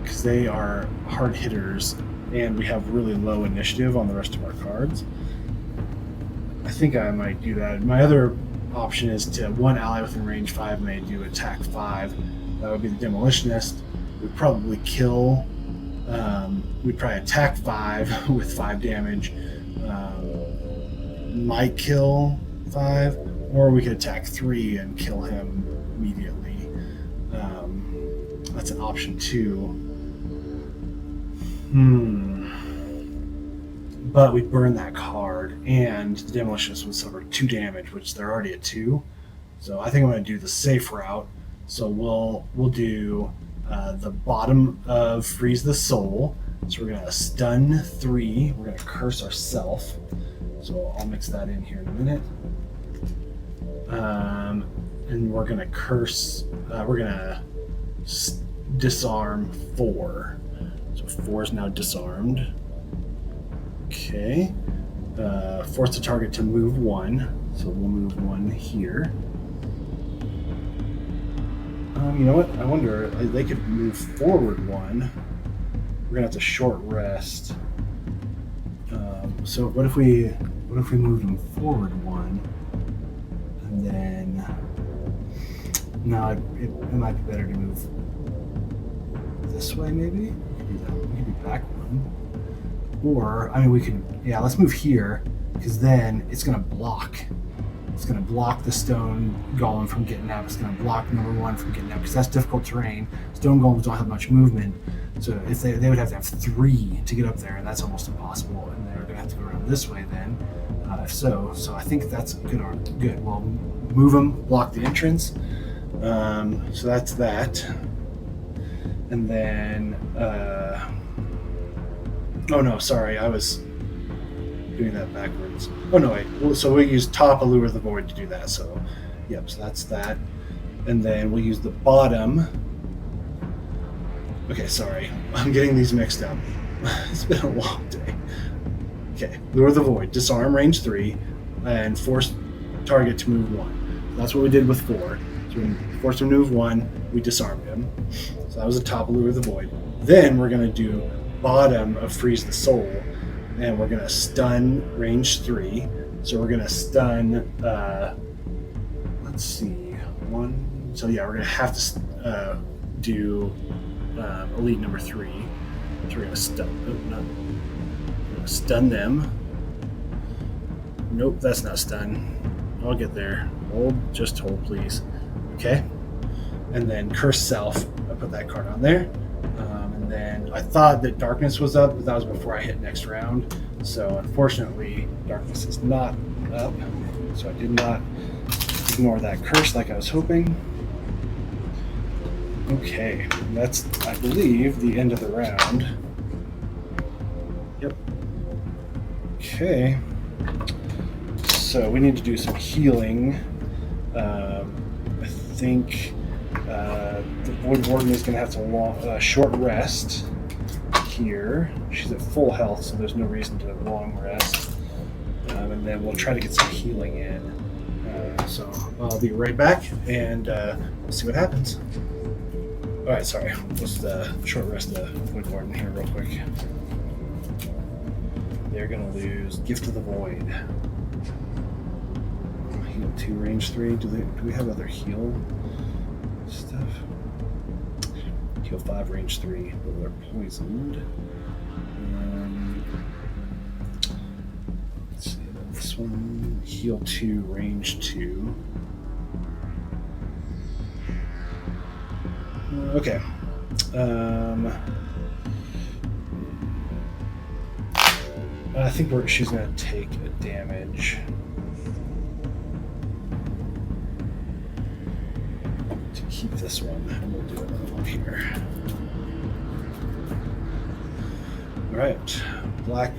Speaker 1: because they are hard hitters and we have really low initiative on the rest of our cards. I think I might do that. My other option is to 1 ally within range 5 may do attack 5. That would be the demolitionist. We'd probably kill We'd probably attack 5 with 5 damage. Might kill 5, or we could attack 3 and kill him immediately. That's an option 2. But we burn that card, and the Demolitionists would suffer 2 damage, which they're already at 2. So I think I'm going to do the safe route. So we'll do the bottom of Freeze the Soul. So we're going to stun 3. We're going to curse ourselves. So I'll mix that in here in a minute. And we're going to curse. We're going to disarm 4. So 4 is now disarmed. Okay. Force the target to move 1. So we'll move 1 here. You know what? I wonder, they could move forward 1. We're gonna have to short rest. So what if we moved them forward 1, and then no, it might be better to move this way maybe. We could be back 1, or I mean we could let's move here, because then it's gonna block. It's going to block the stone golem from getting up. It's going to block number 1 from getting up, because that's difficult terrain. Stone golems don't have much movement, so if they would have to have 3 to get up there, and that's almost impossible. And they're going to have to go around this way then, if so. So I think that's good. Well, move them, block the entrance. So that's that. And then, oh no, sorry, I was doing that backwards. Oh no, wait. So we'll use top Allure of the Void to do that. So, yep. So that's that. And then we'll use the bottom. Okay, sorry, I'm getting these mixed up. It's been a long day. Okay, Lure of the Void, disarm range 3, and force target to move 1. That's what we did with 4. So we forced him to move 1. We disarmed him. So that was the top Lure of the Void. Then we're gonna do bottom of Freeze the Soul. And we're going to stun range 3. So we're going to stun, let's see, 1. So yeah, we're going to have to do elite number 3. So we're going to stun them. Nope, that's not stun. I'll get there. Just hold, please. Okay. And then curse self. I put that card on there. And then I thought that darkness was up, but that was before I hit next round. So unfortunately, darkness is not up. So I did not ignore that curse like I was hoping. Okay, that's, I believe, the end of the round. Yep. Okay. So we need to do some healing. I think the Void Warden is going to have to short rest here. She's at full health, so there's no reason to long rest. And then we'll try to get some healing in. So I'll be right back, and we'll see what happens. Alright, sorry. Let's short rest the Void Warden here real quick. They're going to lose Gift of the Void. Heal 2, range 3. Do we have other heal stuff? Heal 5, range 3, but they're poisoned. Let's see, this one, heal 2, range 2. Okay. I think she's going to take a damage. To keep this one, and we'll do it up here. Alright. Black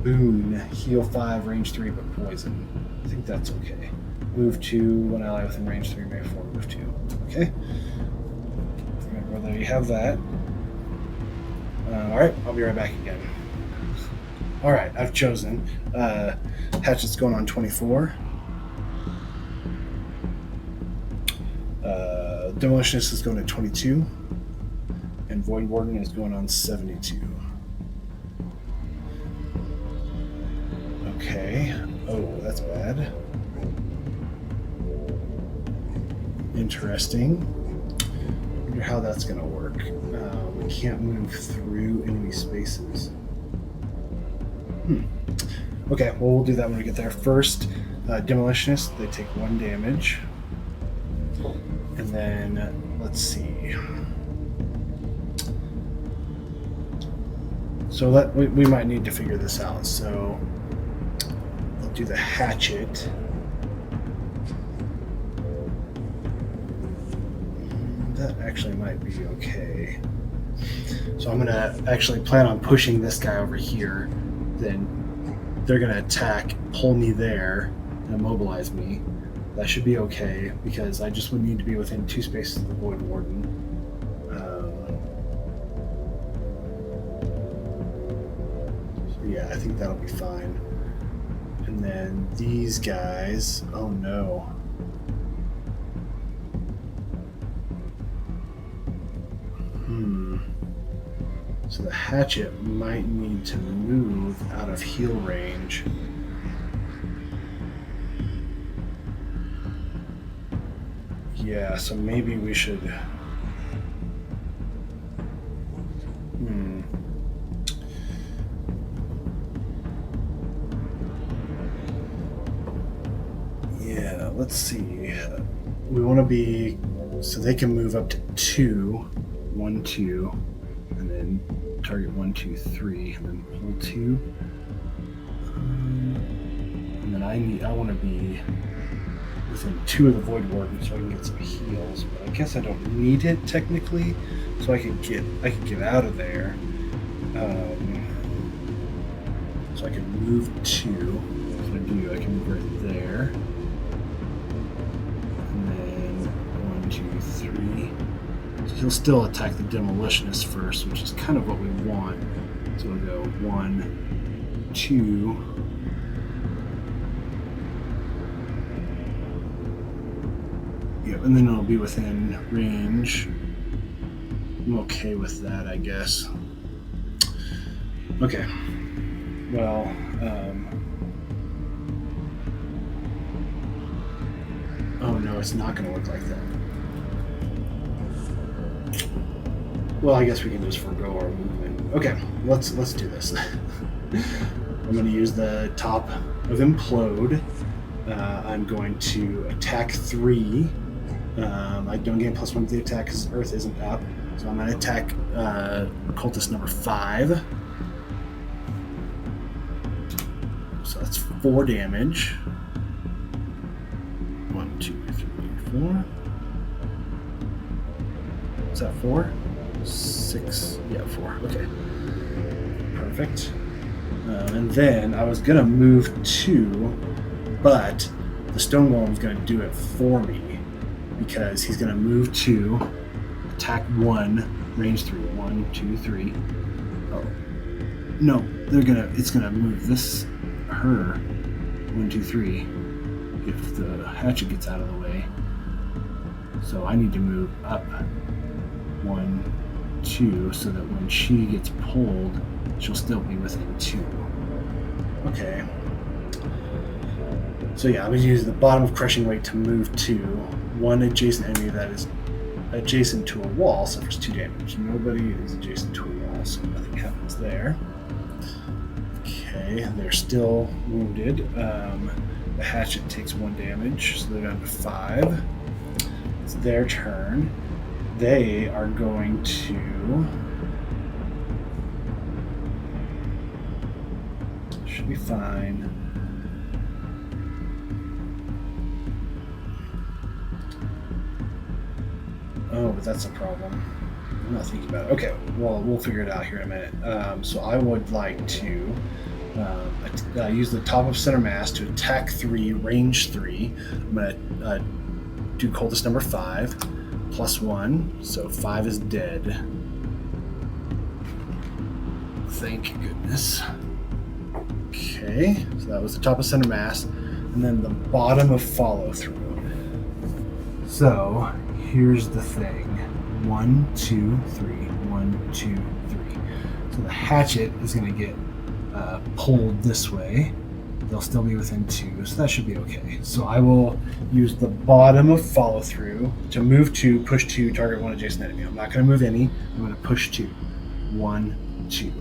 Speaker 1: Boon, heal 5, range 3, but poison. I think that's okay. Move 2, one ally within range 3 may form move 2. Okay. Well, there you have that. Alright, I'll be right back again. Alright, I've chosen. Hatchet's going on 24. Demolitionist is going at 22. And Void Warden is going on 72. Okay. Oh, that's bad. Interesting. I wonder how that's going to work. Can't move through enemy spaces. Okay, well, we'll do that when we get there. First, Demolitionist, they take 1 damage. And then, let's see. So we might need to figure this out. So, I'll do the hatchet. That actually might be okay. So I'm going to actually plan on pushing this guy over here. Then they're going to attack, pull me there, and immobilize me. That should be okay, because I just would need to be within 2 spaces of the Void Warden. So yeah, I think that'll be fine. And then these guys, oh no. So the hatchet might need to move out of heal range. Yeah, so maybe we should... Yeah, let's see. We want to be... So they can move up to 2. 1, 2. And then target 1, 2, 3. And then pull 2. And then I want to be within 2 of the Void Warden so I can get some heals, but I guess I don't need it technically, so I can get out of there. So I can move 2. What can I do? I can move right there, and then 1, 2, 3. So he'll still attack the Demolitionist first, which is kind of what we want. So we'll go 1, 2. Yep, and then it'll be within range. I'm okay with that, I guess. Okay. Well, oh no, it's not going to look like that. Well, I guess we can just forego our movement. Okay, let's do this. I'm going to use the top of Implode. I'm going to attack 3. I don't gain +1 to the attack because Earth isn't up. So I'm going to attack Cultist number 5. So that's 4 damage. 1, 2, 3, 4. Is that 4? 6. Yeah, 4. Okay. Perfect. And then I was going to move 2, but the Stone Golem's going to do it for me. Because he's going to move 2, attack 1, range 3. 1, 2, 3. Oh. No, it's going to move her 1, 2, 3 if the hatchet gets out of the way. So I need to move up 1, 2 so that when she gets pulled, she'll still be within 2. Okay. So yeah, I'm going to use the bottom of Crushing Weight to move 2. 1 adjacent enemy that is adjacent to a wall suffers 2 damage. Nobody is adjacent to a wall, so nothing happens there. Okay, they're still wounded. The hatchet takes 1 damage, so they're down to 5. It's their turn. They are going to... Should be fine. Oh, but that's a problem. I'm not thinking about it. Okay, well, we'll figure it out here in a minute. So I would like to use the top of center mass to attack 3, range 3. I'm going to do Cultist number 5, +1, so 5 is dead. Thank goodness. Okay, so that was the top of center mass, and then the bottom of follow through. So here's the thing. 1, 2, 3. 1, 2, 3. So the hatchet is going to get pulled this way. they'll still be within 2, so that should be okay. So I will use the bottom of follow through to move 2, push 2, target 1 adjacent enemy. I'm not going to move any. I'm going to push 2. 1, 2.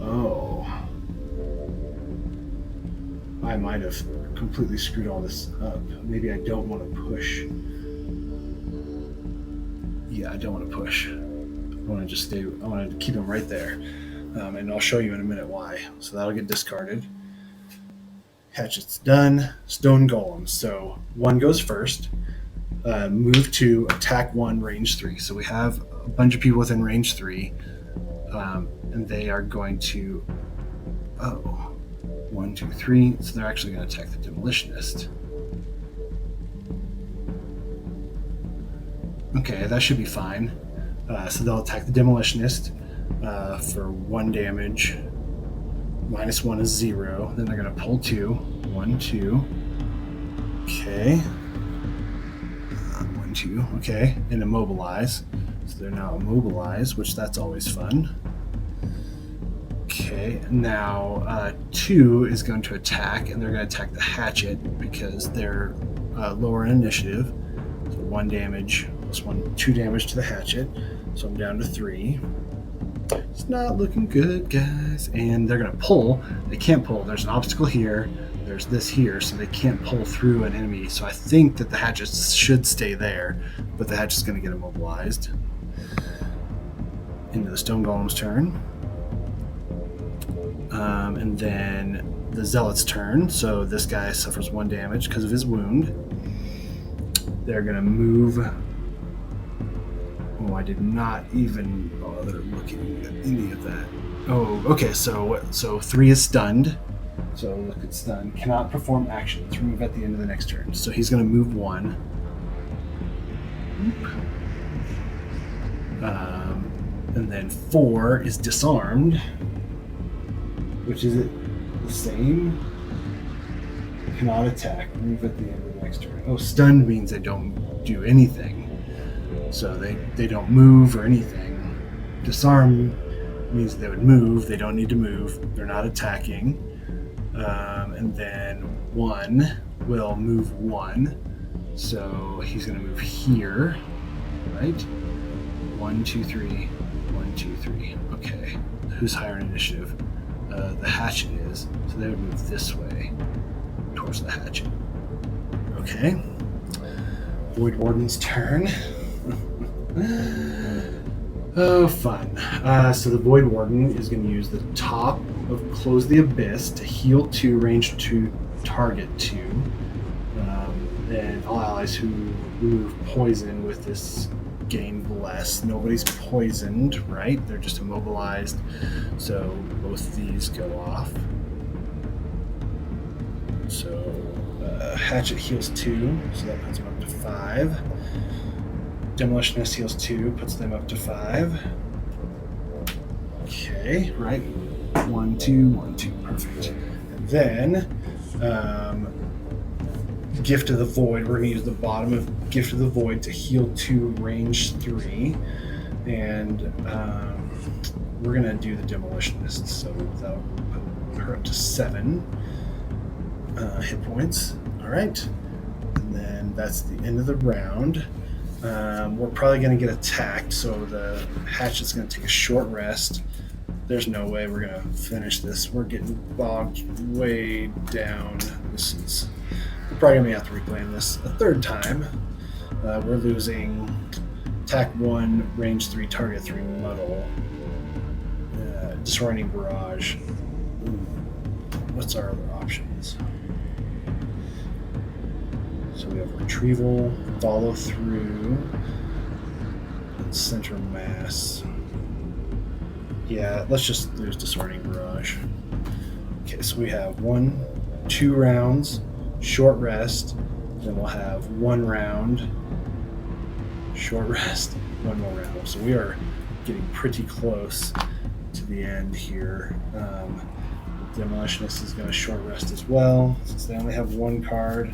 Speaker 1: Oh. I might have completely screwed all this up. Maybe I don't want to push. Yeah, I don't want to push. I want to just stay. I want to keep them right there, and I'll show you in a minute why. So that'll get discarded. Hatchet's done. Stone golems. So 1 goes first. Move 2, attack 1, range 3. So we have a bunch of people within range 3, and they are going to. 1, 2, 3. So they're actually going to attack the demolitionist. Okay, that should be fine. So they'll attack the demolitionist for 1 damage. -1 is 0. Then they're going to pull 2. 1, 2. Okay. 1, 2. Okay. And immobilize. So they're now immobilized, which that's always fun. Okay. Now 2 is going to attack, and they're going to attack the hatchet because they're lower in initiative. So 1 damage. +1, 2 damage to the hatchet, so I'm down to 3. It's not looking good, guys. And they're gonna pull. They can't pull. There's an obstacle here. There's this here, so they can't pull through an enemy. So I think that the hatchet should stay there, but the hatchet's gonna get immobilized. Into the stone golem's turn, and then the zealot's turn. So this guy suffers 1 damage because of his wound. They're gonna move. Oh, I did not even bother looking at any of that. Oh, okay, so 3 is stunned. So look at stunned. Cannot perform actions. Remove at the end of the next turn. So he's going to move 1. And then 4 is disarmed. Which is it the same? Cannot attack. Remove at the end of the next turn. Oh, stunned means they don't do anything. So they don't move or anything. Disarm means they would move. They don't need to move. They're not attacking. And then 1 will move 1. So he's going to move here, right? 1, 2, 3. 1, 2, 3. Okay. Who's higher in initiative? The hatchet is. So they would move this way towards the hatchet. Okay. Void Warden's turn. Oh, fun. So the Void Warden is going to use the top of Close the Abyss to heal 2, range 2, target 2. And all allies who remove poison with this gain Bless. Nobody's poisoned, right? They're just immobilized. So both these go off. So Hatchet heals 2, so that puts him up to 5. Demolitionist heals 2, puts them up to 5. Okay, right. 1, 2, 1, 2, perfect. And then, Gift of the Void. We're going to use the bottom of Gift of the Void to heal 2, range 3. And we're going to do the Demolitionist, so that'll put her up to 7 hit points. All right. And then that's the end of the round. We're probably going to get attacked, so the hatchet's going to take a short rest. There's no way we're going to finish this. We're getting bogged way down. We're probably going to have to replay this a 3rd time. We're losing attack 1, range 3, target 3, muddle. Disorienting barrage. What's our other options? So we have retrieval, follow through, and center mass. Yeah, let's just lose disorienting barrage. Okay, so we have 1, 2 rounds, short rest, then we'll have 1 round, short rest, 1 more round. So we are getting pretty close to the end here. The Demolitionist is going to short rest as well, since they only have 1 card.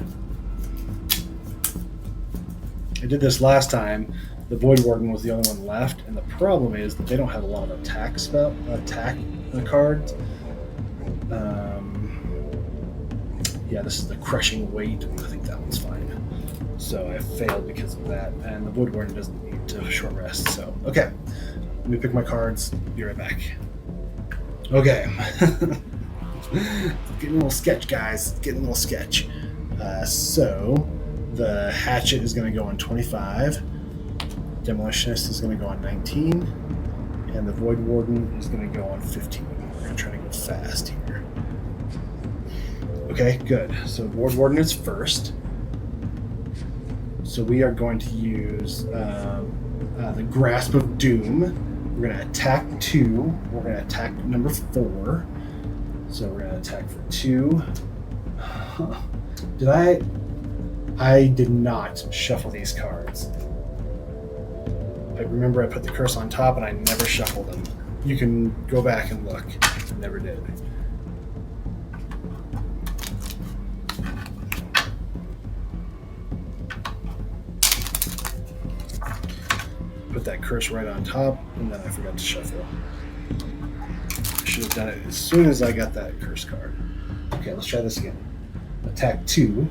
Speaker 1: I did this last time The Void Warden was the only one left, and the problem is that they don't have a lot of attack cards. Yeah, this is the Crushing Weight. I think that one's fine. So I failed because of that, and the Void Warden doesn't need to short rest. So okay, let me pick my cards. Be right back. Okay. Getting a little sketch, guys. Getting a little sketch. So the Hatchet is going to go on 25. Demolitionist is going to go on 19. And the Void Warden is going to go on 15. We're going to try to go fast here. Okay, good. So Void Warden is first. So we are going to use the Grasp of Doom. We're going to attack 2. We're going to attack number 4. So we're going to attack for 2. I did not shuffle these cards. I remember I put the curse on top and I never shuffled them. You can go back and look. I never did. Put that curse right on top, and then I forgot to shuffle. I should have done it as soon as I got that curse card. Okay, let's try this again. Attack 2.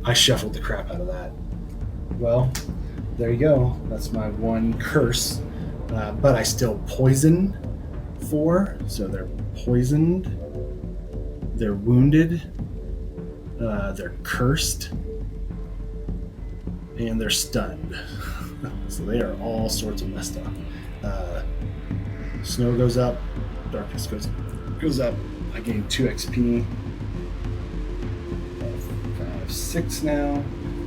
Speaker 1: I shuffled the crap out of that. Well, there you go. That's my one curse. But I still poison 4. So they're poisoned. They're wounded. They're cursed. And they're stunned. So they are all sorts of messed up. Snow goes up. Darkness goes up. I gain 2 XP. 6 now.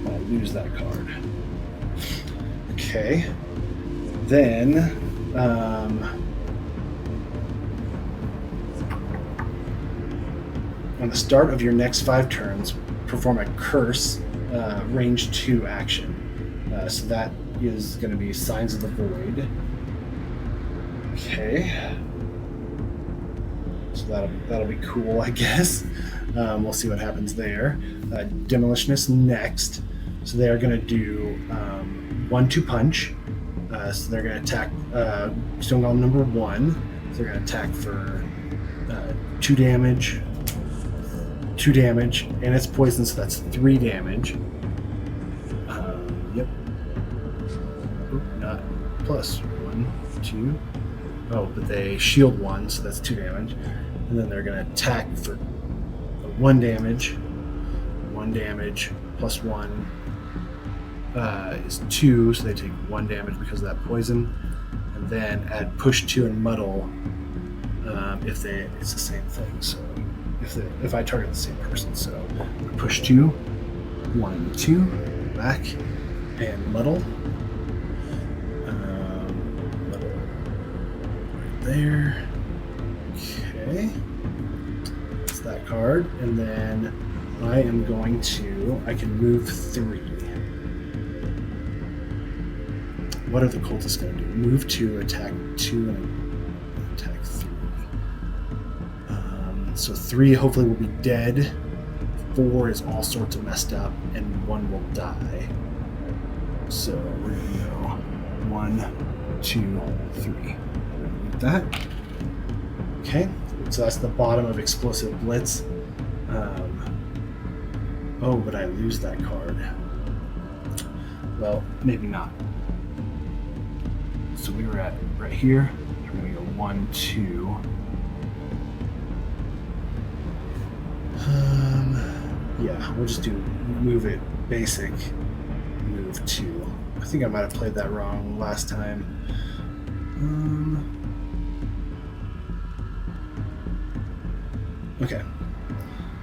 Speaker 1: I'll lose that card. Okay. Then, on the start of your next 5 turns, perform a curse range 2 action. So that is going to be Signs of the Void. Okay. So that'll be cool, I guess. We'll see what happens there. Demolitionist next. So they are going to do 1-2 punch. So they're going to attack Stone Golem number 1. So they're going to attack for 2 damage. 2 damage, and it's poison, so that's 3 damage. Yep. Oop, not plus 1, 2. Oh, but they shield 1, so that's 2 damage. And then they're going to attack for 1 damage. 1 damage plus 1 is 2, so they take 1 damage because of that poison. And then add push 2 and muddle it's the same thing. So if I target the same person, so push 2, 1, 2, back, and muddle. Muddle right there. Okay. That's that card. And then I am going to, I can move 3. What are the cultists going to do? Move 2, attack 2, and attack 3. So 3 hopefully will be dead. 4 is all sorts of messed up, and 1 will die. So we're going to go 1, 2, 3. Like that. Okay, so that's the bottom of Explosive Blitz. Oh, but I lose that card. Well, maybe not. So we were at right here. We're going to go 1, 2. Yeah, we'll just do move it basic, move 2. I think I might have played that wrong last time. Okay.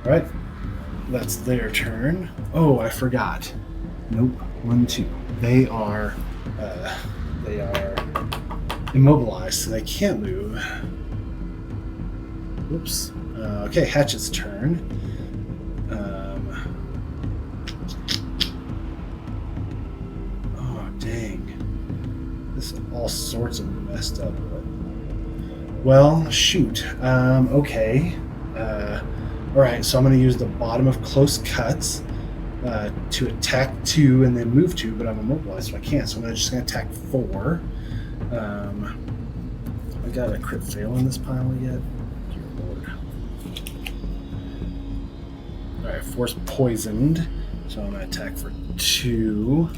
Speaker 1: All right. That's their turn. Oh, I forgot. Nope. 1, 2. They are immobilized, so they can't move. Whoops. Okay, Hatchet's turn. Oh, dang. This is all sorts of messed up. Well, shoot. Okay. All right, so I'm going to use the bottom of Close Cuts. to attack 2 and then move 2, but I'm immobilized, so I can't. So I'm just going to attack 4. I got a crit fail in this pile yet? Dear Lord. Alright, 4's poisoned, so I'm going to attack for 2.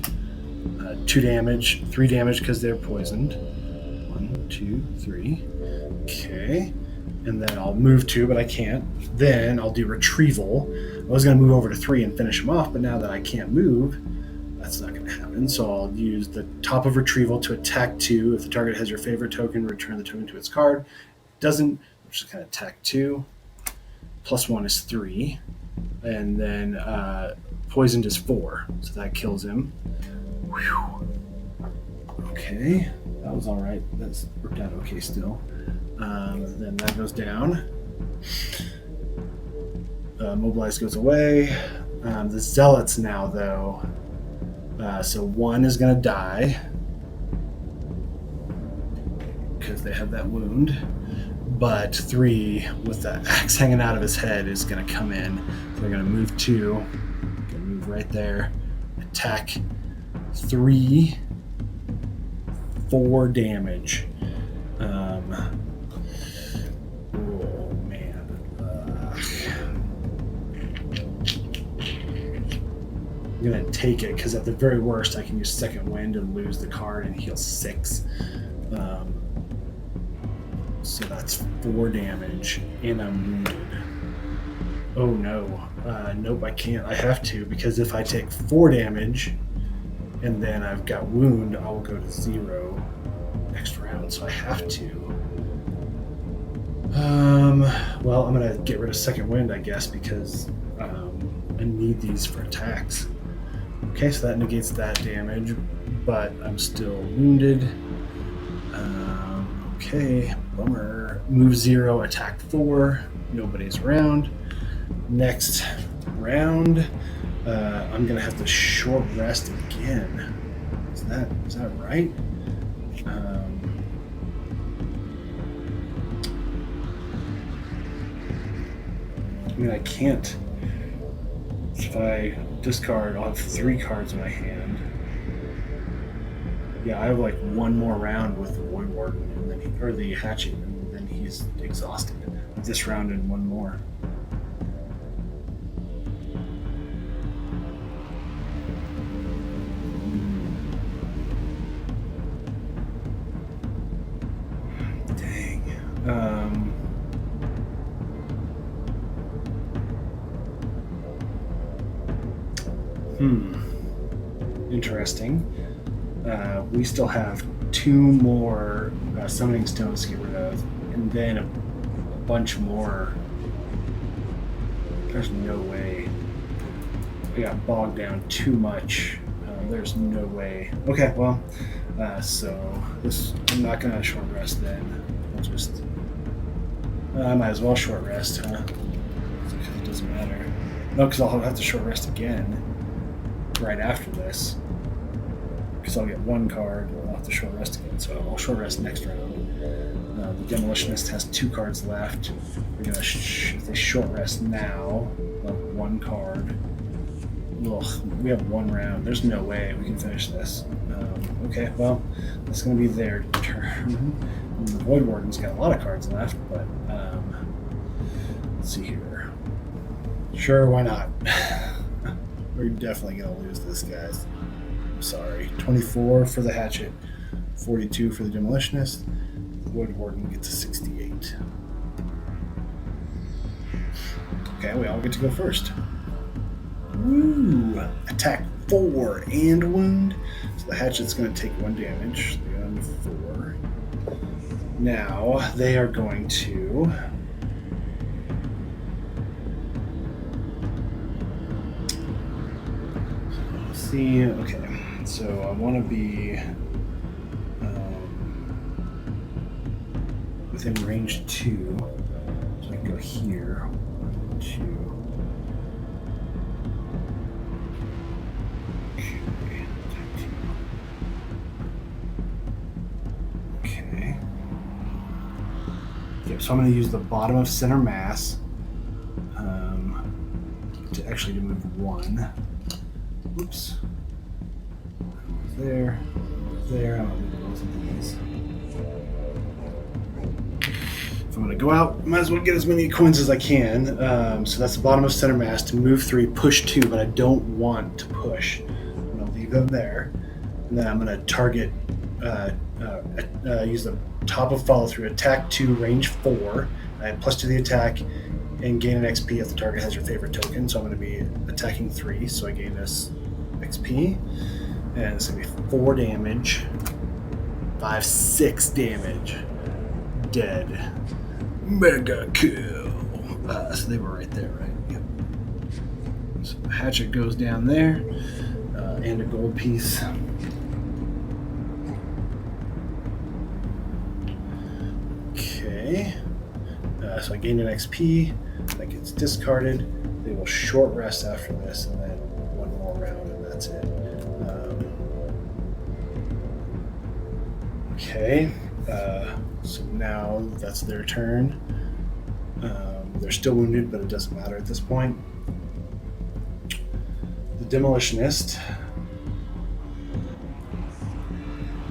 Speaker 1: 2 damage, 3 damage because they're poisoned. 1, 2, 3. Okay. And then I'll move 2, but I can't. Then I'll do retrieval. I was going to move over to 3 and finish him off, but now that I can't move, that's not going to happen. So I'll use the top of retrieval to attack 2. If the target has your favorite token, return the token to its card. Doesn't, I'm just going to attack 2. Plus 1 is 3. And then poisoned is 4. So that kills him. Whew. Okay. That was all right. That's worked out okay still. Then that goes down. Mobilize goes away. The zealots now, though. So 1 is going to die because they have that wound. But 3, with the axe hanging out of his head, is going to come in. So they're going to move 2. Going to move right there. Attack 3. 4 damage. Oh man. I'm gonna take it because at the very worst I can use second wind and lose the card and heal 6. So that's 4 damage and I'm wounded. Oh no. Nope, I can't. I have to, because if I take 4 damage and then I've got wound, I will go to 0 next round, so I have to. Well, I'm gonna get rid of second wind, I guess, because I need these for attacks. Okay, so that negates that damage, but I'm still wounded. Okay, bummer. Move 0, attack 4. Nobody's around. Next round, I'm gonna have to short rest again. Is that right? I mean, I can't. If I discard, I'll have 3 cards in my hand. Yeah, I have like 1 more round with the Void Warden, and then or the Hatchet, and then he's exhausted. This round and 1 more. Interesting. We still have 2 more summoning stones to get rid of, and then a bunch more. There's no way. We got bogged down too much. There's no way. Okay, well, so this, I'm not gonna short rest then. I'll just. I might as well short rest, huh? Because it doesn't matter. No, because I'll have to short rest again right after this. Because I'll get 1 card, I'll have to short rest again, so I'll short rest next round. The Demolitionist has 2 cards left. We're gonna if they short rest now, we'll have 1 card. Ugh, we have 1 round. There's no way we can finish this. Okay, well, that's gonna be their turn. And the Void Warden's got a lot of cards left, but let's see here. Sure, why not? We're definitely gonna lose this, guys. Sorry. 24 for the Hatchet, 42 for the Demolitionist. The Void Warden gets a 68. Okay, we all get to go first. Woo! Attack 4 and wound. So the Hatchet's going to take 1 damage. So down to 4. Now they are going to. See, okay. So I want to be within range 2, so I can go here. 1, 2. Okay. Yep. So I'm going to use the bottom of center mass to move 1. Whoops. There. There. I'm going to both of these. If I'm going to go out, might as well get as many coins as I can. So that's the bottom of center mass to move 3, push 2, but I don't want to push. I'm going to leave them there. And then I'm going to target, use the top of follow through, attack 2, range 4. I have +2 to the attack and gain an XP if the target has your favorite token. So I'm going to be attacking 3, so I gain this XP. And it's going to be 4 damage, 5, 6 damage. Dead. Mega kill. So they were right there, right? Yep. So the hatchet goes down there, and a gold piece. Okay. So I gained an XP. That gets discarded. They will short rest after this, and then one more round, and that's it. Okay. So now that's their turn. They're still wounded, but it doesn't matter at this point. The Demolitionist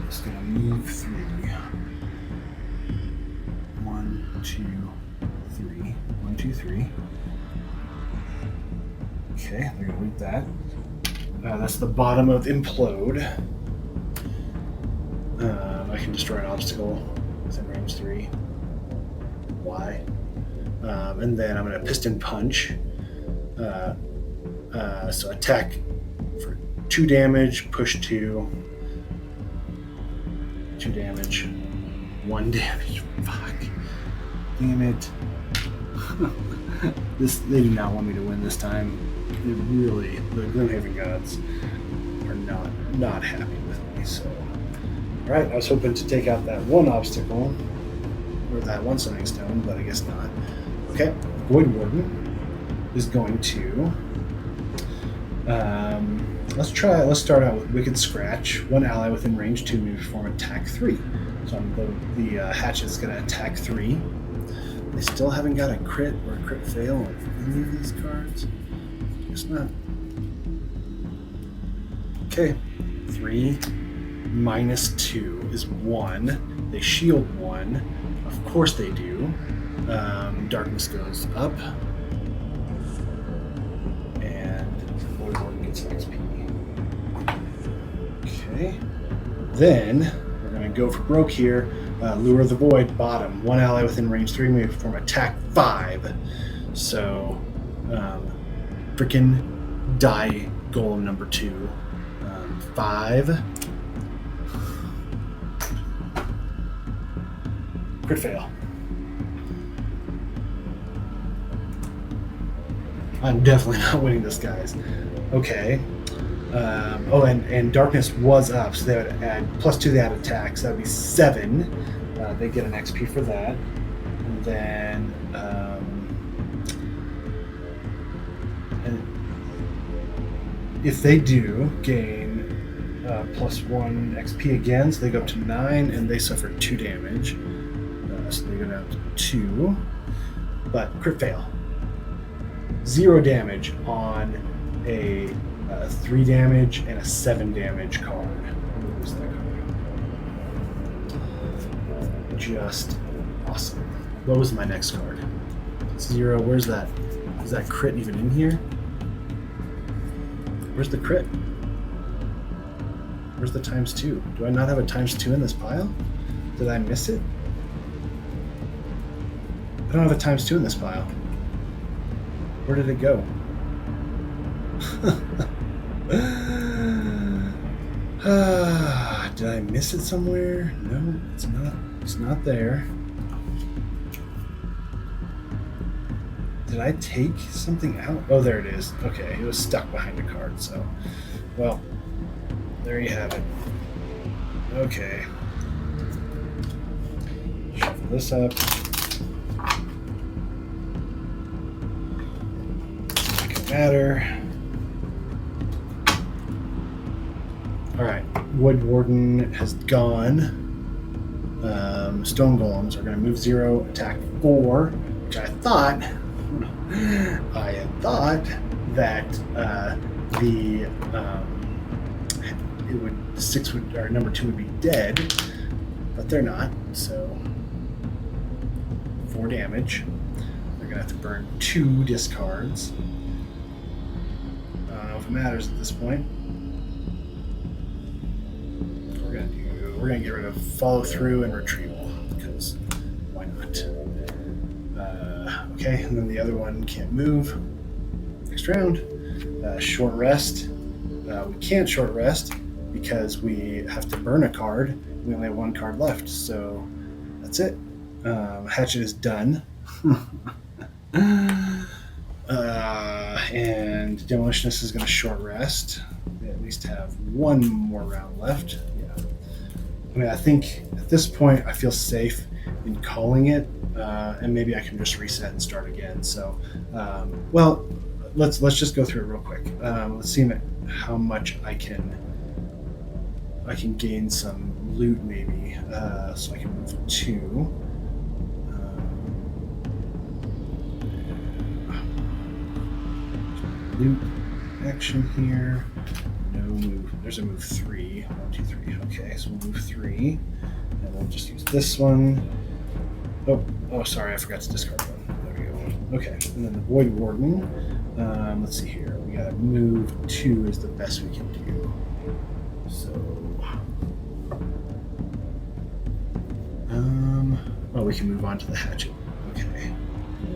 Speaker 1: is going to move 3. 1, 2, 3. 1, 2, 3. Okay, they're going to loot that. That's the bottom of Implode. I can destroy an obstacle within range 3. Why? And then I'm going to Piston Punch. So attack for 2 damage, push 2. 2 damage. 1 damage. Fuck. Damn it. They do not want me to win this time. They really, the Gloomhaven gods are not happy with me, so. Alright, I was hoping to take out that one obstacle, or that one summoning stone, but I guess not. Okay, Void Warden is going to... let's start out with Wicked Scratch. 1 ally within range 2 may perform attack 3. So the hatchet's going to attack 3. They still haven't got a crit or a crit fail on any of these cards. Guess not. Okay, 3 minus 2 is 1. They shield 1. Of course they do. Darkness goes up. And Void Warden gets an XP. Okay. Then we're going to go for broke here. Lure of the Void, bottom. 1 ally within range 3 may perform attack 5. So, freaking die golem number 2. 5. Crit fail. I'm definitely not winning this, guys. Okay. And darkness was up, so they would add +2 to that attack, so that would be 7. They get an XP for that. And then and if they do gain +1 XP again, so they go up to 9, and they suffer 2 damage. So they go down to 2. But crit fail. 0 damage on a 3 damage and a 7 damage card. What was that card? Just awesome. What was my next card? 0. Where's that? Is that crit even in here? Where's the crit? Where's the ×2? Do I not have a ×2 in this pile? Did I miss it? I don't have a ×2 in this pile. Where did it go? Did I miss it somewhere? No, it's not. It's not there. Did I take something out? Oh, there it is. Okay, it was stuck behind a card, so... Well, there you have it. Okay. Shuffle this up. Doesn't matter. Alright, Void Warden has gone. Stone Golems are going to move 0, attack 4, which I had thought that the number 2 would be dead, but they're not. So 4 damage. They're gonna have to burn 2 discards. I don't know if it matters at this point. We're gonna get rid of follow through and retrieval because why not? Okay, and then the other one can't move. Next round, short rest. We can't short rest because we have to burn a card. We only have 1 card left, so that's it. Hatchet is done. And Demolitionist is going to short rest. We at least have 1 more round left. Yeah. I mean, I think at this point I feel safe in calling it, and maybe I can just reset and start again. So, well, let's just go through it real quick. Let's see how much I can gain some loot, maybe. So I can move 2. Loot action here. No move. There's a move 3. 1, 2, 3. Okay, so we'll move 3, and we'll just use this one. Oh, sorry, I forgot to discard one. There we go. Okay, and then the Void Warden. Let's see here. We gotta move 2 is the best we can do. So, we can move on to the Hatchet. Okay,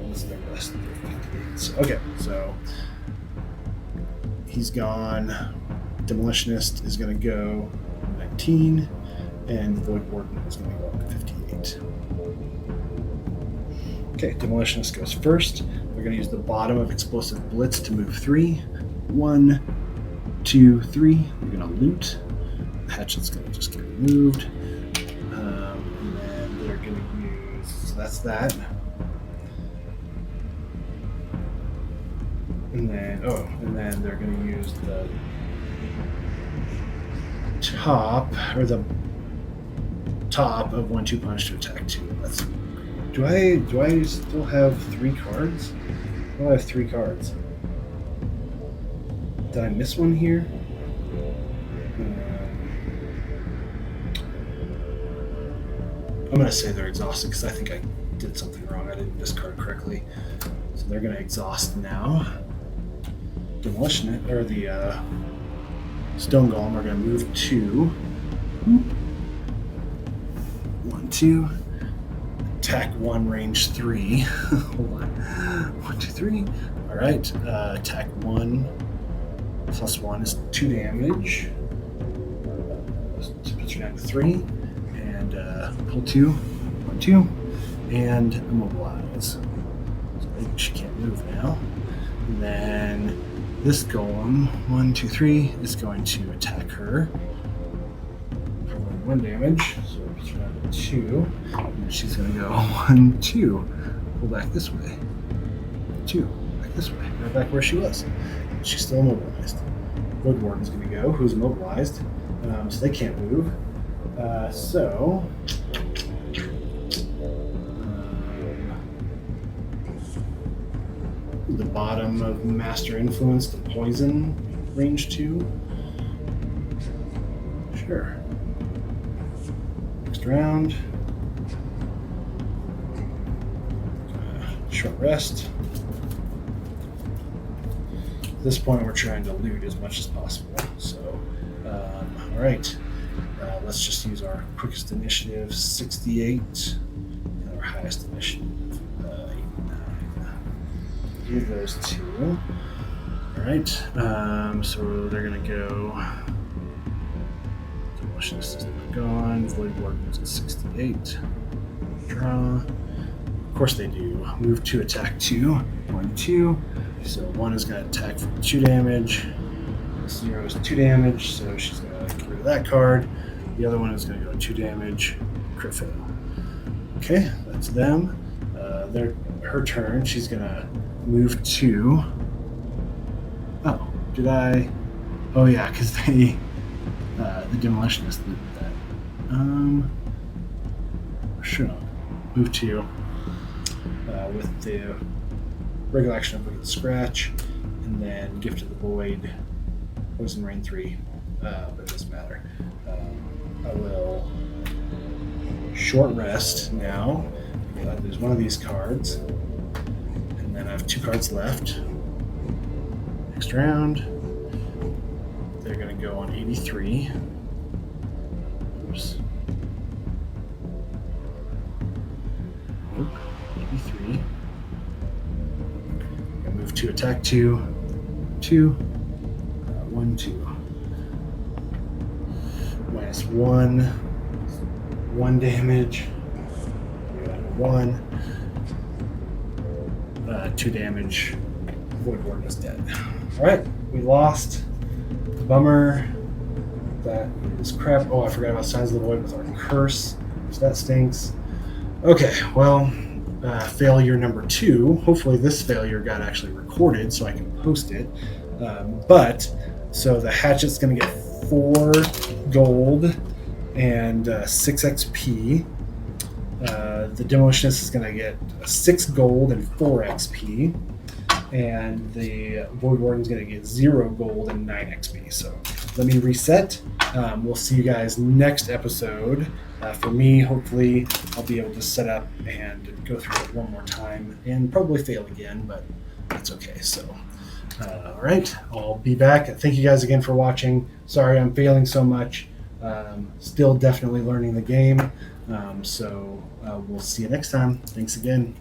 Speaker 1: what's the rest of the okay, so he's gone. Demolitionist is going to go 19, and the Void Warden is going to go up to 58. Okay, Demolitionist goes first. We're going to use the bottom of Explosive Blitz to move 3. 1, 2, 3. We're going to loot. The Hatchet's going to just get removed. And then they're going to use, so that's that. And then they're going to use the top of 1/2 punch to attack 2. Do I still have 3 cards? Oh, I have 3 cards. Did I miss one here? I'm going to say they're exhausted because I think I did something wrong. I didn't discard correctly. So they're going to exhaust now. Demolition or the Stone Golem are going to move 2. 1, 2. Attack 1, range 3. Hold on. 1, 2, 3. All right. Attack 1 plus 1 is 2 damage. So put you down to 3. And pull 2. 1, 2. And immobilize. So she can't move now. And then this golem, 1, 2, 3, is going to attack her for 1 damage. So it's down to 2. And she's going to go 1, 2. Pull back this way. 2. Back this way. Right back where she was. And she's still immobilized. Void Warden's going to go, who's immobilized. So they can't move. So the bottom of Master Influence, the Poison, range 2. Sure. Next round. Short rest. At this point, we're trying to loot as much as possible. So, all right. Let's just use our quickest initiative, 68, and our highest initiative, 89. Do those 2. All right. So they're gonna go. Demolitionist is not gone. Void Warden's at 68. Draw. Of course they do. Move to attack 2. 1, 2. So 1 is gonna attack for 2 damage. 0 is 2 damage. So she's gonna get rid of that card. The other one is going to go 2 damage, crit fail. Okay, that's them. Her turn. She's going to move 2. Oh, did I? Oh yeah, because the Demolitionist did that. Sure. Move 2 with the regular action of Wicked Scratch, and then Gift of the Void Poison Rain 3, but it doesn't matter. I will short rest now. There's one of these cards, and then I have 2 cards left. Next round, they're going to go on 83. Oops. 83. I move to attack 2, 2, 1, 2. Minus 1, 1 damage. 1, 2 damage. Void Warden is dead. All right, we lost. Bummer. That is crap. Oh, I forgot about Signs of the Void with our curse, so that stinks. Okay, well, failure number 2. Hopefully this failure got actually recorded so I can post it. So the hatchet's going to get 4 gold and 6 XP. The demolitionist is going to get 6 gold and 4 XP. And the Void Warden is going to get 0 gold and 9 XP. So let me reset. We'll see you guys next episode. For me, hopefully, I'll be able to set up and go through it one more time and probably fail again, but that's okay. So, all right, I'll be back. Thank you guys again for watching. Sorry I'm failing so much. Still definitely learning the game. So we'll see you next time. Thanks again.